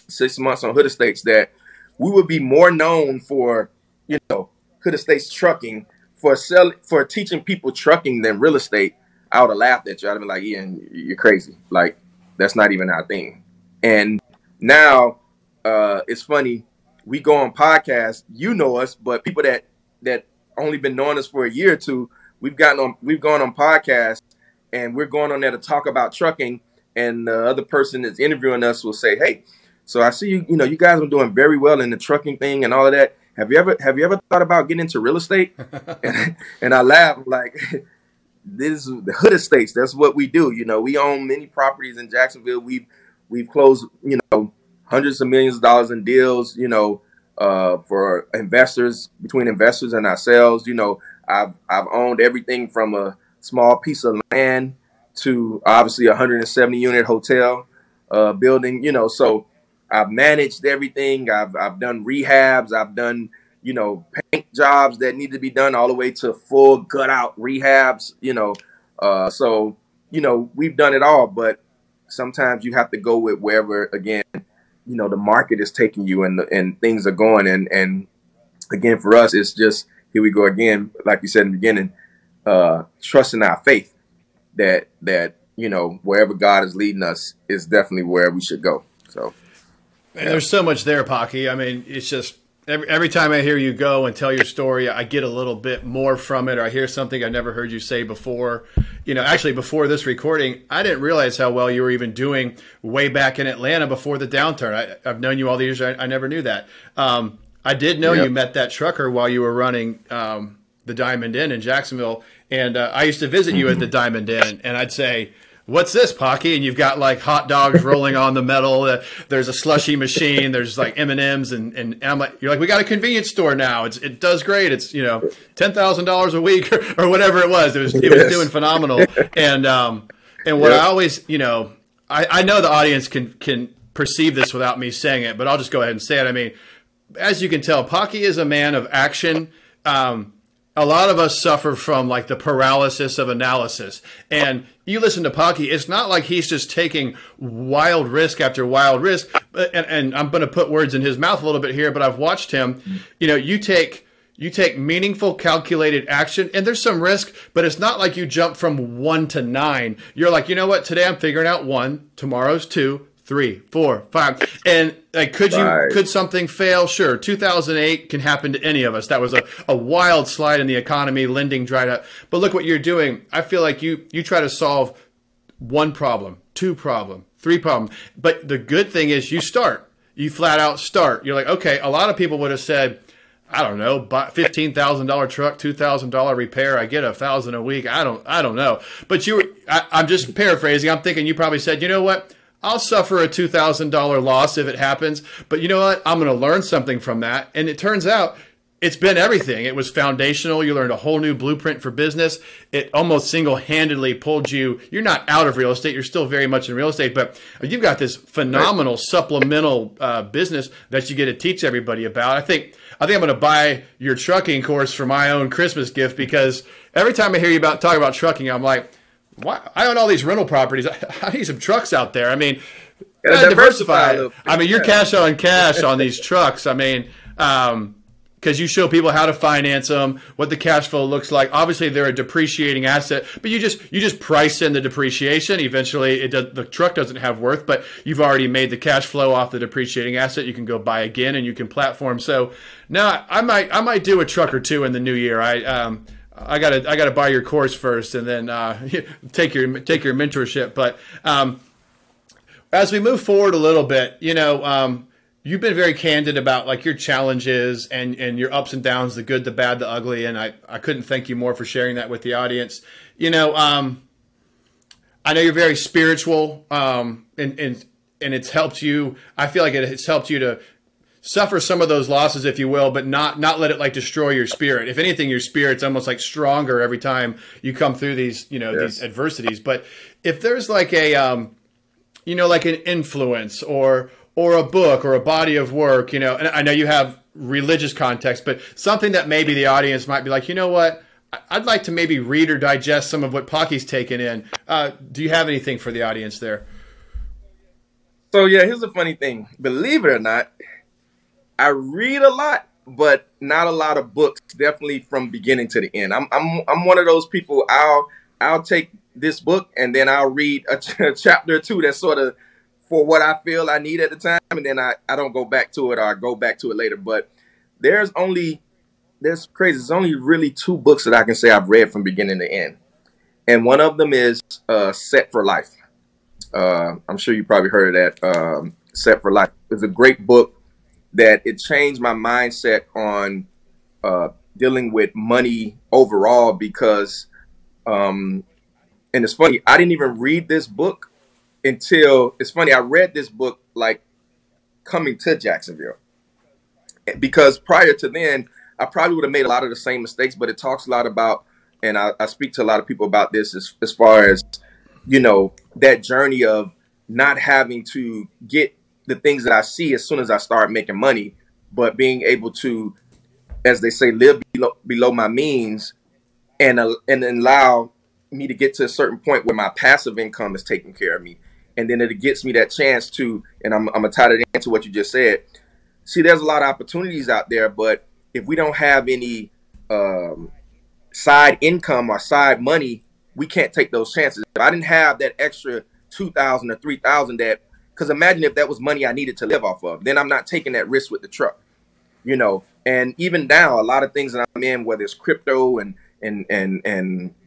6 months on HoodEstates, that we would be more known for, you know, HoodEstates trucking, for teaching people trucking than real estate, I would have laughed at you. I'd have been like, Ian, you're crazy. Like, that's not even our thing. And now it's funny. We go on podcasts, you know us, but people that only been knowing us for a year or two, we've gone on podcasts, and we're going on there to talk about trucking. And the other person that's interviewing us will say, hey, so I see you know, you guys are doing very well in the trucking thing and all of that. Have you ever thought about getting into real estate? And I laugh, like, this is the HoodEstates. That's what we do. You know, we own many properties in Jacksonville. We've closed, you know, hundreds of millions of dollars in deals, you know, for investors, between investors and ourselves. You know, I've owned everything from a small piece of land to obviously a 170 unit hotel building, you know, so I've managed everything. I've done rehabs. I've done, you know, paint jobs that need to be done, all the way to full gut out rehabs, you know. So, you know, we've done it all, but sometimes you have to go with wherever, again, you know, the market is taking you and things are going. And again, for us, it's just, here we go again, like you said in the beginning, trusting our faith that, you know, wherever God is leading us is definitely where we should go. So, and there's so much there, Paki. I mean, it's just every time I hear you go and tell your story, I get a little bit more from it, or I hear something I never heard you say before. You know, actually, before this recording, I didn't realize how well you were even doing way back in Atlanta before the downturn. I've known you all these years. I never knew that. I did know you met that trucker while you were running the Diamond Inn in Jacksonville, and I used to visit you at the Diamond Inn, and I'd say, "What's this, Paki?" And you've got like hot dogs rolling on the metal. There's a slushy machine. There's like M&Ms, and I'm like, you're like, "We got a convenience store now. It does great. It's, you know, $10,000 a week or whatever it was. It was doing phenomenal." And what I always, you know, I know the audience can perceive this without me saying it, but I'll just go ahead and say it. I mean, as you can tell, Paki is a man of action. A lot of us suffer from like the paralysis of analysis. And you listen to Paki, it's not like he's just taking wild risk after wild risk. And I'm going to put words in his mouth a little bit here, but I've watched him. You know, you take meaningful, calculated action, and there's some risk, but it's not like you jump from 1 to 9. You're like, you know what? Today I'm figuring out 1, tomorrow's 2, 3, 4, 5. And like, could something fail? Sure. 2008 can happen to any of us. That was a wild slide in the economy. Lending dried up. But look what you're doing. I feel like you try to solve 1 problem, 2 problem, 3 problem. But the good thing is you start. You flat out start. You're like, okay, a lot of people would have said, I don't know, $15,000 truck, $2,000 repair. I get $1,000 a week. I don't know. But I'm just paraphrasing. I'm thinking you probably said, you know what? I'll suffer a $2,000 loss if it happens, but you know what? I'm going to learn something from that. And it turns out it's been everything. It was foundational. You learned a whole new blueprint for business. It almost single-handedly pulled you. You're not out of real estate. You're still very much in real estate, but you've got this phenomenal supplemental business that you get to teach everybody about. I think I'm going to buy your trucking course for my own Christmas gift, because every time I hear you talk about trucking, I'm like, why? I own all these rental properties. I need some trucks out there. I mean, diversify. I mean, you're cash on cash on these trucks. I mean, because you show people how to finance them, what the cash flow looks like. Obviously, they're a depreciating asset, but you just price in the depreciation. Eventually, the truck doesn't have worth, but you've already made the cash flow off the depreciating asset. You can go buy again, and you can platform. So now I might do a truck or two in the new year. I gotta buy your course first, and then take your mentorship. But as we move forward a little bit, you know, you've been very candid about like your challenges and your ups and downs, the good, the bad, the ugly, and I couldn't thank you more for sharing that with the audience. You know, I know you're very spiritual, and it's helped you. I feel like it's helped you to suffer some of those losses, if you will, but not let it like destroy your spirit. If anything, your spirit's almost like stronger every time you come through these, you know, these adversities. But if there's like a, you know, like an influence or a book or a body of work, you know, and I know you have religious context, but something that maybe the audience might be like, you know what, I'd like to maybe read or digest some of what Paki's taken in. Do you have anything for the audience there? So yeah, here's the funny thing. Believe it or not, I read a lot, but not a lot of books. Definitely from beginning to the end. I'm one of those people. I'll take this book and then I'll read a chapter or two that's sort of for what I feel I need at the time, and then I don't go back to it, or I go back to it later. But there's crazy. There's only really 2 books that I can say I've read from beginning to end, and one of them is Set for Life. I'm sure you probably heard of that. Set for Life is a great book. That it changed my mindset on dealing with money overall, because, and it's funny, I didn't even read this book until, it's funny, I read this book like coming to Jacksonville, because prior to then, I probably would have made a lot of the same mistakes, but it talks a lot about, and I speak to a lot of people about this as far as, you know, that journey of not having to get the things that I see as soon as I start making money, but being able to, as they say, live below my means, and allow me to get to a certain point where my passive income is taking care of me. And then it gets me that chance to, and I'm going to tie that into what you just said. See, there's a lot of opportunities out there, but if we don't have any side income or side money, we can't take those chances. If I didn't have that extra 2,000 or 3,000, that, because imagine if that was money I needed to live off of, then I'm not taking that risk with the truck, you know. And even now, a lot of things that I'm in, whether it's crypto and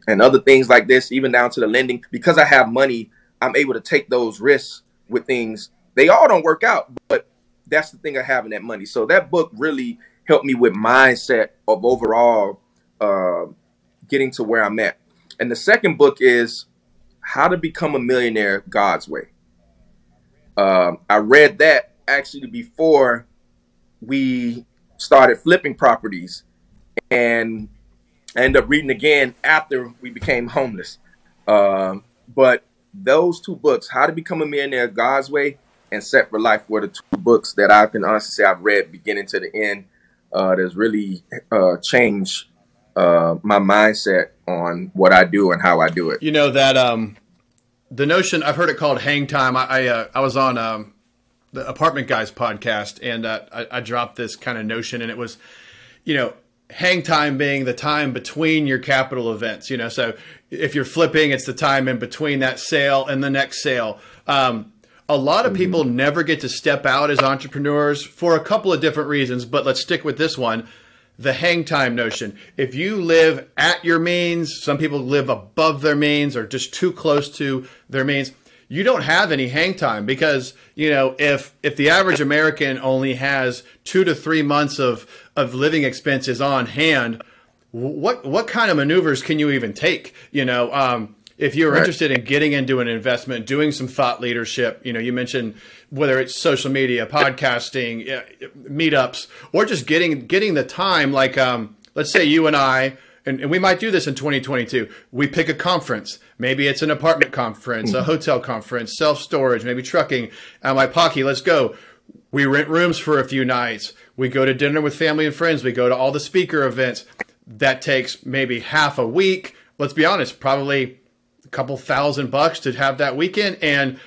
other things like this, even down to the lending, because I have money, I'm able to take those risks with things. They all don't work out, but that's the thing of having that money. So that book really helped me with mindset of overall getting to where I'm at. And the second book is How to Become a Millionaire God's Way. I read that actually before we started flipping properties, and I ended up reading again after we became homeless. But those two books, How to Become a Millionaire God's Way and Set for Life, were the two books that I can honestly say I've read beginning to the end. That's really changed my mindset on what I do and how I do it. You know that the notion, I've heard it called hang time. I was on the Apartment Guys podcast, and I dropped this kind of notion, and it was, you know, hang time being the time between your capital events. You know, so if you're flipping, it's the time in between that sale and the next sale. A lot of people never get to step out as entrepreneurs for a couple of different reasons, but let's stick with this one. The hang time notion. If you live at your means, some people live above their means or just too close to their means, you don't have any hang time, because, you know, if the average American only has 2 to 3 months of living expenses on hand, what kind of maneuvers can you even take? You know, if you're interested in getting into an investment, doing some thought leadership, you know, you mentioned whether it's social media, podcasting, meetups, or just getting the time, like, let's say you and I, and we might do this in 2022, we pick a conference. Maybe it's an apartment conference, a hotel conference, self-storage, maybe trucking. I'm like, Paki, let's go. We rent rooms for a few nights. We go to dinner with family and friends. We go to all the speaker events. That takes maybe half a week. Let's be honest, probably a couple $1,000 to have that weekend. And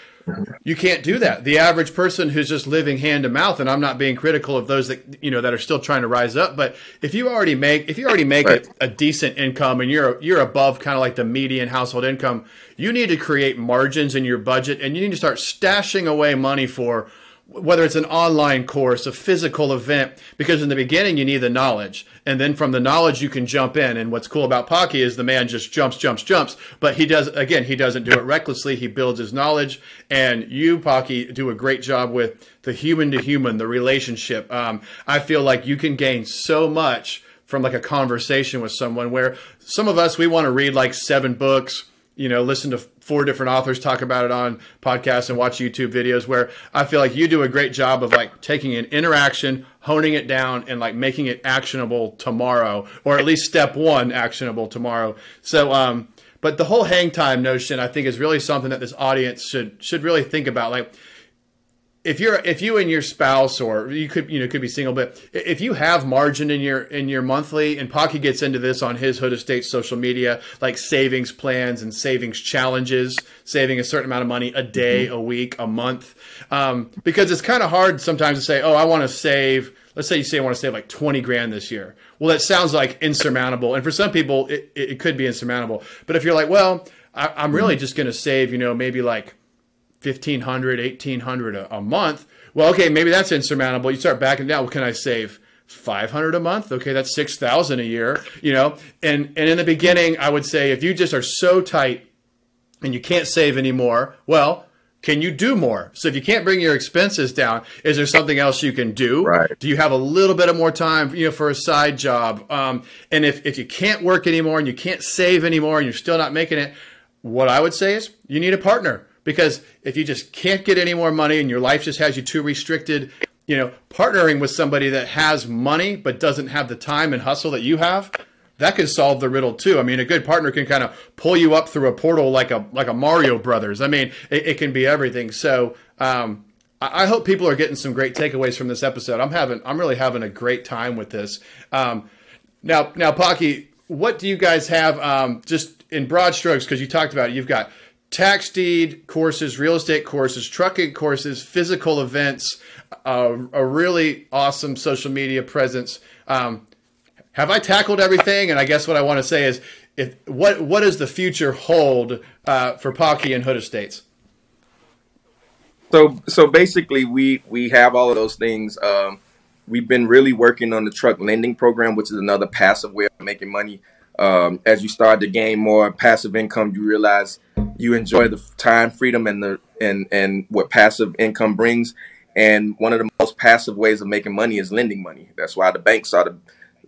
you can't do that. The average person who's just living hand to mouth, and I'm not being critical of those that, you know, that are still trying to rise up, but if you already make a decent income and you're above kind of like the median household income, you need to create margins in your budget, and you need to start stashing away money for whether it's an online course, a physical event, because in the beginning you need the knowledge, and then from the knowledge you can jump in. And what's cool about Paki is the man just jumps, but he doesn't do it recklessly. He builds his knowledge, and you, Paki, do a great job with the human to human, the relationship. I feel like you can gain so much from like a conversation with someone, where some of us, we want to read like 7 books, you know, listen to 4 different authors talk about it on podcasts and watch YouTube videos, where I feel like you do a great job of like taking an interaction, honing it down, and like making it actionable tomorrow, or at least step 1 actionable tomorrow. So, but the whole hang time notion, I think, is really something that this audience should really think about. Like, if you and your spouse, or you could be single, but if you have margin in your monthly, and Paki gets into this on his HoodEstates social media, like savings plans and savings challenges, saving a certain amount of money a day, a week, a month, because it's kind of hard sometimes to say, oh, I want to save. Let's say you say I want to save like 20 grand this year. Well, that sounds like insurmountable, and for some people it could be insurmountable. But if you're like, well, I'm really just going to save, you know, maybe like $1,500, $1,800 a month. Well, okay, maybe that's insurmountable. You start backing down. Well, can I save $500 a month? Okay, that's $6,000 a year. You know, and in the beginning, I would say if you just are so tight and you can't save anymore, well, can you do more? So if you can't bring your expenses down, is there something else you can do? Right. Do you have a little bit of more time, you know, for a side job? And if you can't work anymore and you can't save anymore and you're still not making it, what I would say is you need a partner. Because if you just can't get any more money and your life just has you too restricted, you know, partnering with somebody that has money but doesn't have the time and hustle that you have, that can solve the riddle too. I mean, a good partner can kind of pull you up through a portal like a Mario Brothers. I mean, it can be everything. So I hope people are getting some great takeaways from this episode. I'm really having a great time with this. Now, Paki, what do you guys have just in broad strokes? Because you talked about it. You've got tax deed courses, real estate courses, trucking courses, physical events, a really awesome social media presence. Have I tackled everything? And I guess what I want to say is, what does the future hold for Paki and HoodEstates? So basically, we have all of those things. We've been really working on the truck lending program, which is another passive way of making money. As you start to gain more passive income, you realize you enjoy the time freedom and what passive income brings. And one of the most passive ways of making money is lending money. That's why the banks are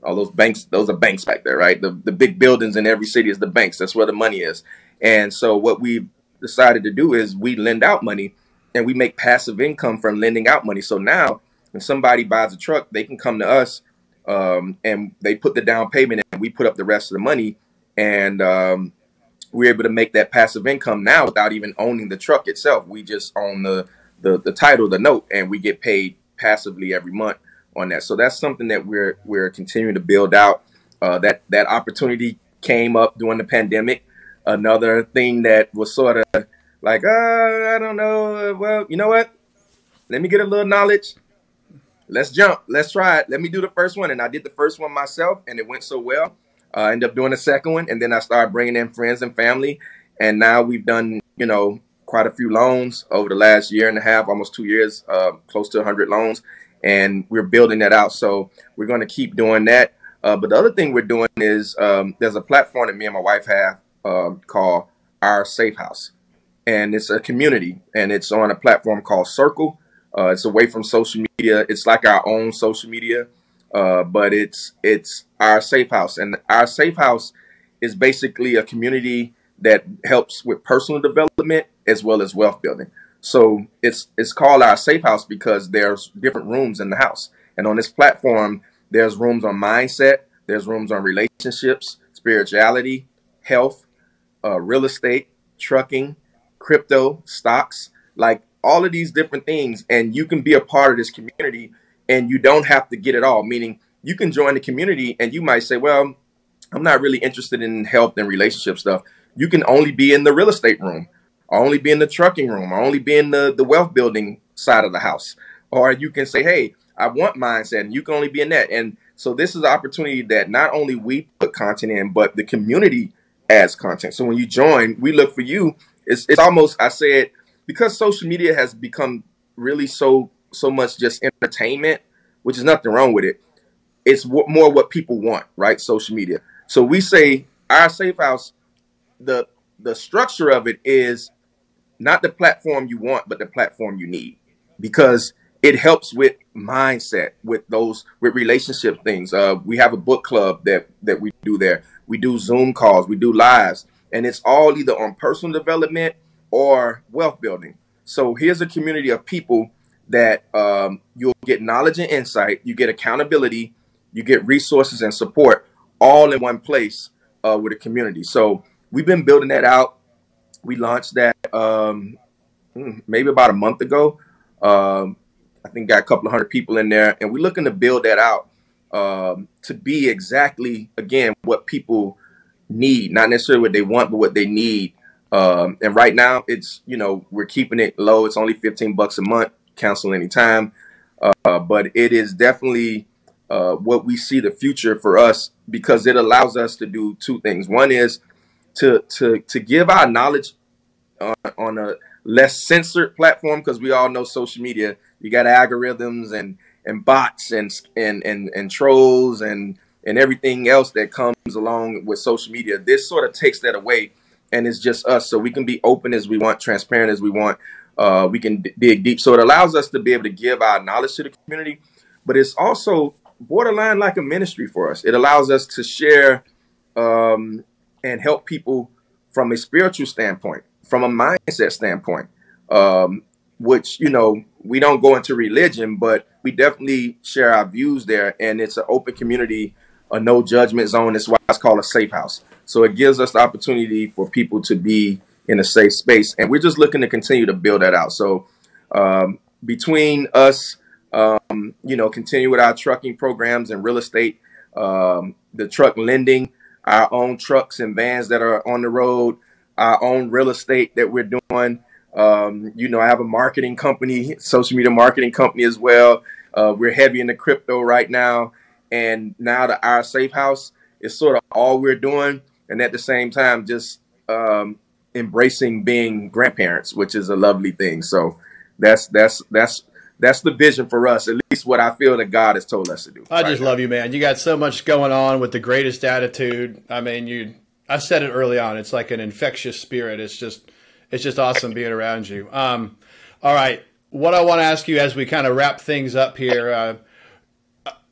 all those banks. Those are banks back there, right? The big buildings in every city is the banks. That's where the money is. And so what we've decided to do is we lend out money, and we make passive income from lending out money. So now when somebody buys a truck, they can come to us, and they put the down payment and we put up the rest of the money. And we're able to make that passive income now without even owning the truck itself. We just own the title, the note, and we get paid passively every month on that. So that's something that we're continuing to build out. That opportunity came up during the pandemic. Another thing that was sort of like, I don't know. Well, you know what? Let me get a little knowledge. Let's jump. Let's try it. Let me do the first one. And I did the first one myself, and it went so well. I ended up doing the second one, and then I started bringing in friends and family. And now we've done, quite a few loans over the last year and a half, almost 2 years, close to 100 loans. And we're building that out. So we're going to keep doing that. But the other thing we're doing is there's a platform that me and my wife have called Our Safe House. And it's a community, and it's on a platform called Circle. It's away from social media. It's like our own social media, but it's Our Safe House. And Our Safe House is basically a community that helps with personal development as well as wealth building. So it's called Our Safe House because there's different rooms in the house. And on this platform, there's rooms on mindset, there's rooms on relationships, spirituality, health, real estate, trucking, crypto, stocks, like all of these different things. And you can be a part of this community, and you don't have to get it all. Meaning you can join the community and you might say, well, I'm not really interested in health and relationship stuff. You can only be in the real estate room, or only be in the trucking room, or only be in the wealth building side of the house. Or you can say, hey, I want mindset, and you can only be in that. And so this is an opportunity that not only we put content in, but the community adds content. So when you join, we look for you. It's almost, I said, because social media has become really so much just entertainment, which is nothing wrong with it. It's more what people want, right? Social media. So we say Our Safe House, the structure of it is not the platform you want, but the platform you need, because it helps with mindset, with relationship things. We have a book club that we do there. We do Zoom calls, we do lives, and it's all either on personal development or wealth building. So here's a community of people that you'll get knowledge and insight, you get accountability, you get resources and support all in one place with a community. So we've been building that out. We launched that maybe about a month ago. I think got a couple of hundred people in there, and we're looking to build that out to be exactly, again, what people need, not necessarily what they want, but what they need. And right now it's, we're keeping it low. It's only $15 a month, cancel anytime. But it is definitely what we see the future for us, because it allows us to do two things. One is to give our knowledge on a less censored platform, because we all know social media, you got algorithms and bots and trolls and everything else that comes along with social media. This sort of takes that away, and it's just us. So we can be open as we want, transparent as we want. We can dig deep. So it allows us to be able to give our knowledge to the community, but it's also borderline like a ministry for us. It allows us to share and help people from a spiritual standpoint, from a mindset standpoint, which, we don't go into religion, but we definitely share our views there. And it's an open community, a no judgment zone. That's why it's called a safe house. So it gives us the opportunity for people to be in a safe space. And we're just looking to continue to build that out. So between us, continue with our trucking programs and real estate, the truck lending, our own trucks and vans that are on the road, our own real estate that we're doing. I have a marketing company, social media marketing company as well. We're heavy in the crypto right now. And now the Our Safe House is sort of all we're doing. and at the same time, just embracing being grandparents, which is a lovely thing. So that's the vision for us, at least what I feel that God has told us to do. I just love you, man. You got so much going on with the greatest attitude. I mean, I said it early on. It's like an infectious spirit. It's just awesome being around you. All right. What I want to ask you as we kind of wrap things up here,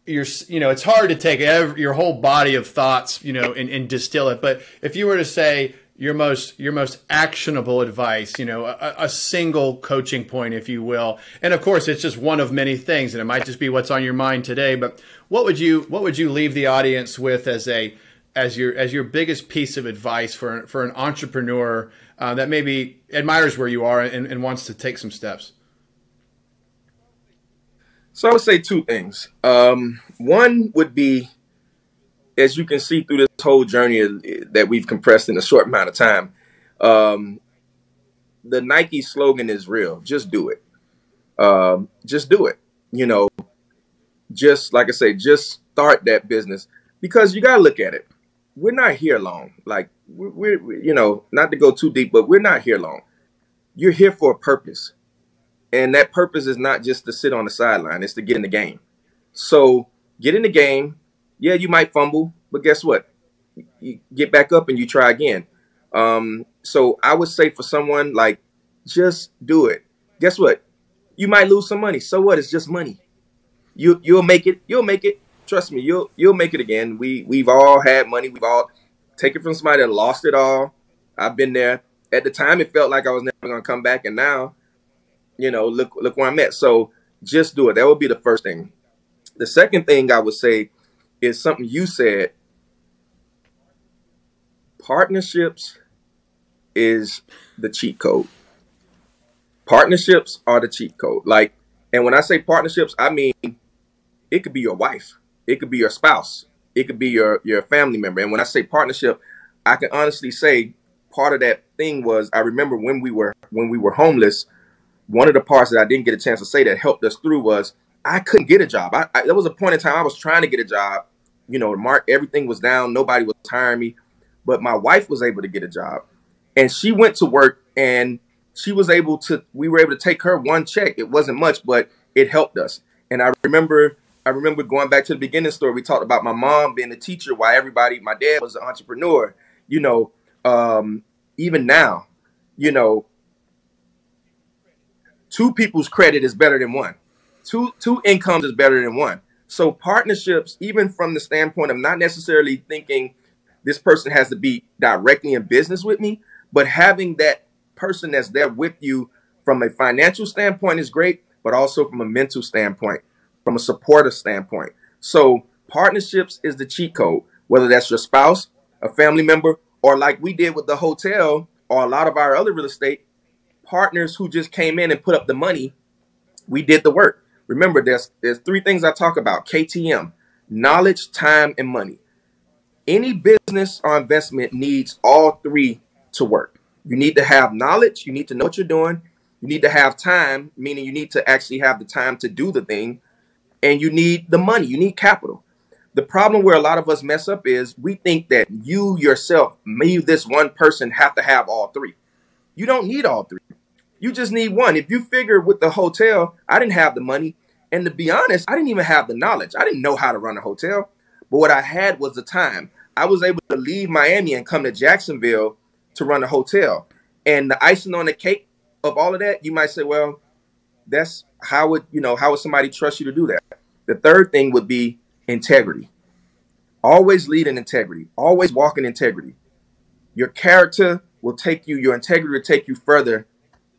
it's hard to take your whole body of thoughts, and distill it. But if you were to say your most actionable advice, a single coaching point, if you will, and of course it's just one of many things, and it might just be what's on your mind today. But what would you leave the audience with as your biggest piece of advice for an entrepreneur that maybe admires where you are and wants to take some steps? So I would say two things. One would be, as you can see through this whole journey that we've compressed in a short amount of time, the Nike slogan is real. Just do it. Just do it. Just like I say, just start that business, because you got to look at it. We're not here long. Like we're not to go too deep, but we're not here long. You're here for a purpose. And that purpose is not just to sit on the sideline. It's to get in the game. So get in the game. Yeah, you might fumble, but guess what? You get back up and you try again. So I would say for someone, like, just do it. Guess what? You might lose some money. So what? It's just money. You'll make it. You'll make it. Trust me, you'll make it again. We've all had money. We've all taken from somebody that lost it all. I've been there. At the time, it felt like I was never going to come back, and now, look where I'm at. So just do it. That would be the first thing. The second thing I would say is something you said. Partnerships is the cheat code. Partnerships are the cheat code. And when I say partnerships, I mean, it could be your wife. It could be your spouse. It could be your family member. And when I say partnership, I can honestly say part of that thing was, I remember when we were homeless, one of the parts that I didn't get a chance to say that helped us through was I couldn't get a job. There was a point in time I was trying to get a job. Everything was down. Nobody was hiring me. But my wife was able to get a job. And she went to work, and we were able to take her one check. It wasn't much, but it helped us. And I remember going back to the beginning story. We talked about my mom being a teacher while my dad was an entrepreneur. Even now, two people's credit is better than one. Two incomes is better than one. So partnerships, even from the standpoint of not necessarily thinking this person has to be directly in business with me, but having that person that's there with you from a financial standpoint is great, but also from a mental standpoint, from a supportive standpoint. So partnerships is the cheat code, whether that's your spouse, a family member, or like we did with the hotel or a lot of our other real estate partners who just came in and put up the money. We did the work. Remember, there's three things I talk about: KTM, knowledge, time, and money. Any business or investment needs all three to work. You need to have knowledge. You need to know what you're doing. You need to have time, meaning you need to actually have the time to do the thing. And you need the money. You need capital. The problem where a lot of us mess up is we think that you yourself, this one person, have to have all three. You don't need all three. You just need one. If you figure with the hotel, I didn't have the money. And to be honest, I didn't even have the knowledge. I didn't know how to run a hotel. But what I had was the time. I was able to leave Miami and come to Jacksonville to run a hotel. And the icing on the cake of all of that, you might say, well, that's how would somebody trust you to do that? The third thing would be integrity. Always lead in integrity. Always walk in integrity. Your character will take you, your integrity will take you further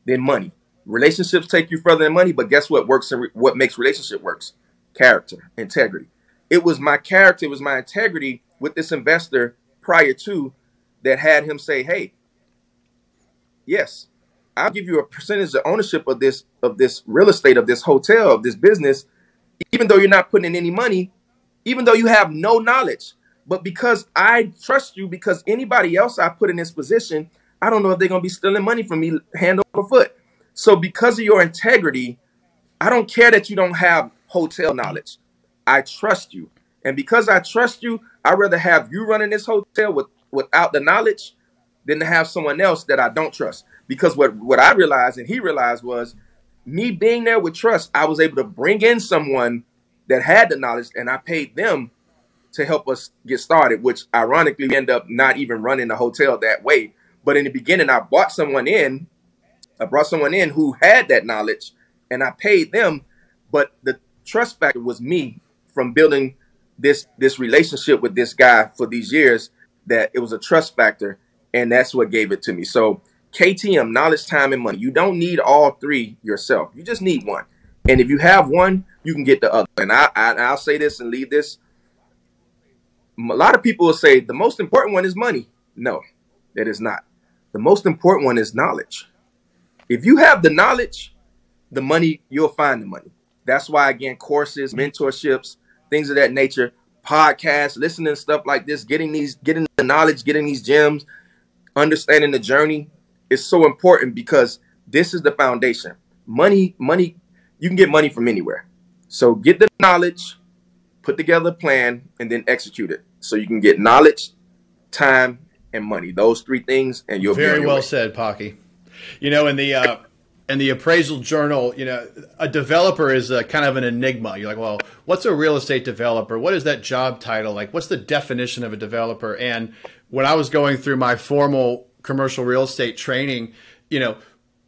than money. Relationships take you further than money, but guess what works and what makes relationship works? Character, integrity. It was my character, it was my integrity with this investor prior to that had him say, hey, yes, I'll give you a percentage of ownership of this real estate, of this hotel, of this business, even though you're not putting in any money, even though you have no knowledge. But because I trust you, because anybody else I put in this position, I don't know if they're going to be stealing money from me hand over foot. So because of your integrity, I don't care that you don't have hotel knowledge. I trust you. And because I trust you, I'd rather have you running this hotel with without the knowledge than to have someone else that I don't trust. Because what I realized and he realized was me being there with trust, I was able to bring in someone that had the knowledge, and I paid them to help us get started, which ironically we end up not even running the hotel that way. But in the beginning, I brought someone in who had that knowledge, and I paid them. But the trust factor was me from building this relationship with this guy for these years, that it was a trust factor, and that's what gave it to me. So KTM, knowledge, time, and money. You don't need all three yourself. You just need one. And if you have one, you can get the other. And I'll say this and leave this. A lot of people will say the most important one is money. No, it is not. The most important one is knowledge. If you have the knowledge, the money, you'll find the money. That's why, again, courses, mentorships, things of that nature, podcasts, listening to stuff like this, getting the knowledge, getting these gems, understanding the journey is so important, because this is the foundation. Money, you can get money from anywhere. So get the knowledge, put together a plan, and then execute it. So you can get knowledge, time, and money. Those three things, and you'll be on your way. Very well said, Paki. You know, in the appraisal journal, you know, a developer is a kind of an enigma. You're like, well, what's a real estate developer? What is that job title? Like, what's the definition of a developer? And when I was going through my formal commercial real estate training, you know,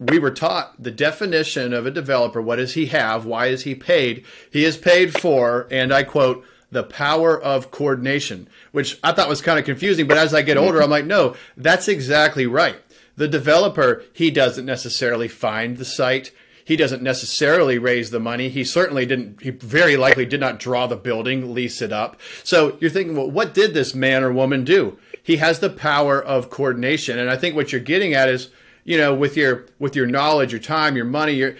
we were taught the definition of a developer. What does he have? Why is he paid? He is paid for, and I quote, the power of coordination, which I thought was kind of confusing. But as I get older, I'm like, no, that's exactly right. The developer, he doesn't necessarily find the site. He doesn't necessarily raise the money. He certainly didn't. He very likely did not draw the building, lease it up. So you're thinking, well, what did this man or woman do? He has the power of coordination. And I think what you're getting at is, you know, with your knowledge, your time, your money,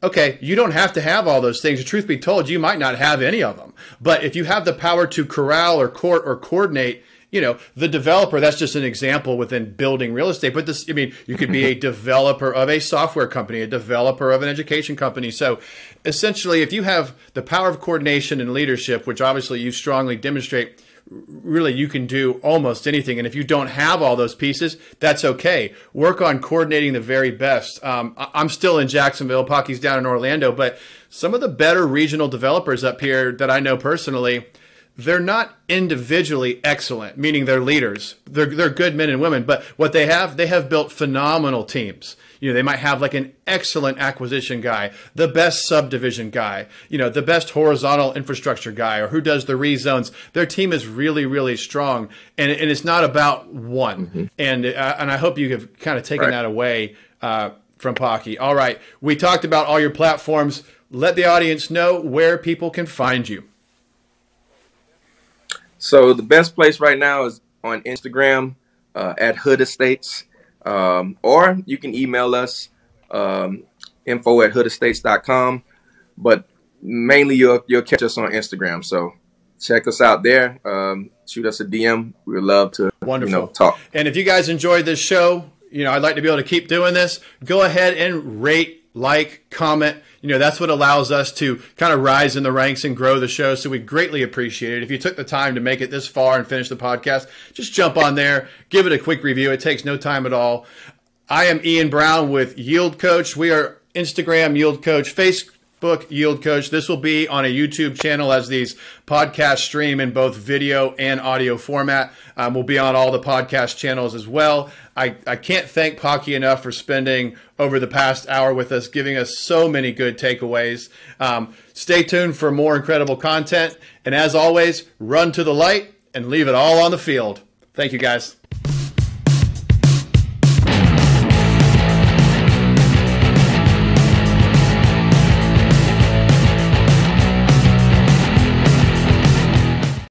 okay, you don't have to have all those things. The truth be told, you might not have any of them. But if you have the power to corral or coordinate, you know, the developer, that's just an example within building real estate. But this, I mean, you could be a developer of a software company, a developer of an education company. So essentially, if you have the power of coordination and leadership, which obviously you strongly demonstrate, really you can do almost anything. And if you don't have all those pieces, that's okay. Work on coordinating the very best. I'm still in Jacksonville. Paki's down in Orlando. But some of the better regional developers up here that I know personally, they're not individually excellent, meaning they're leaders. They're good men and women. But what they have built phenomenal teams. You know, they might have like an excellent acquisition guy, the best subdivision guy, you know, the best horizontal infrastructure guy, or who does the rezones. Their team is really, really strong, and it's not about one. Mm-hmm. And I hope you have kind of taken that away from Paki. All right, we talked about all your platforms. Let the audience know where people can find you. So the best place right now is on Instagram at HoodEstates. Or you can email us, info@hoodestates.com, but mainly you'll catch us on Instagram. So check us out there. Shoot us a DM. We would love to, talk. And if you guys enjoyed this show, I'd like to be able to keep doing this. Go ahead and rate, like, comment. That's what allows us to kind of rise in the ranks and grow the show. So we greatly appreciate it. If you took the time to make it this far and finish the podcast, just jump on there, give it a quick review. It takes no time at all. I am Ian Brown with Yield Coach. We are Instagram Yield Coach, Facebook Yield Coach. This will be on a YouTube channel as these podcasts stream in both video and audio format. We'll be on all the podcast channels as well. I can't thank Paki enough for spending over the past hour with us, giving us so many good takeaways. Stay tuned for more incredible content. And as always, run to the light and leave it all on the field. Thank you, guys.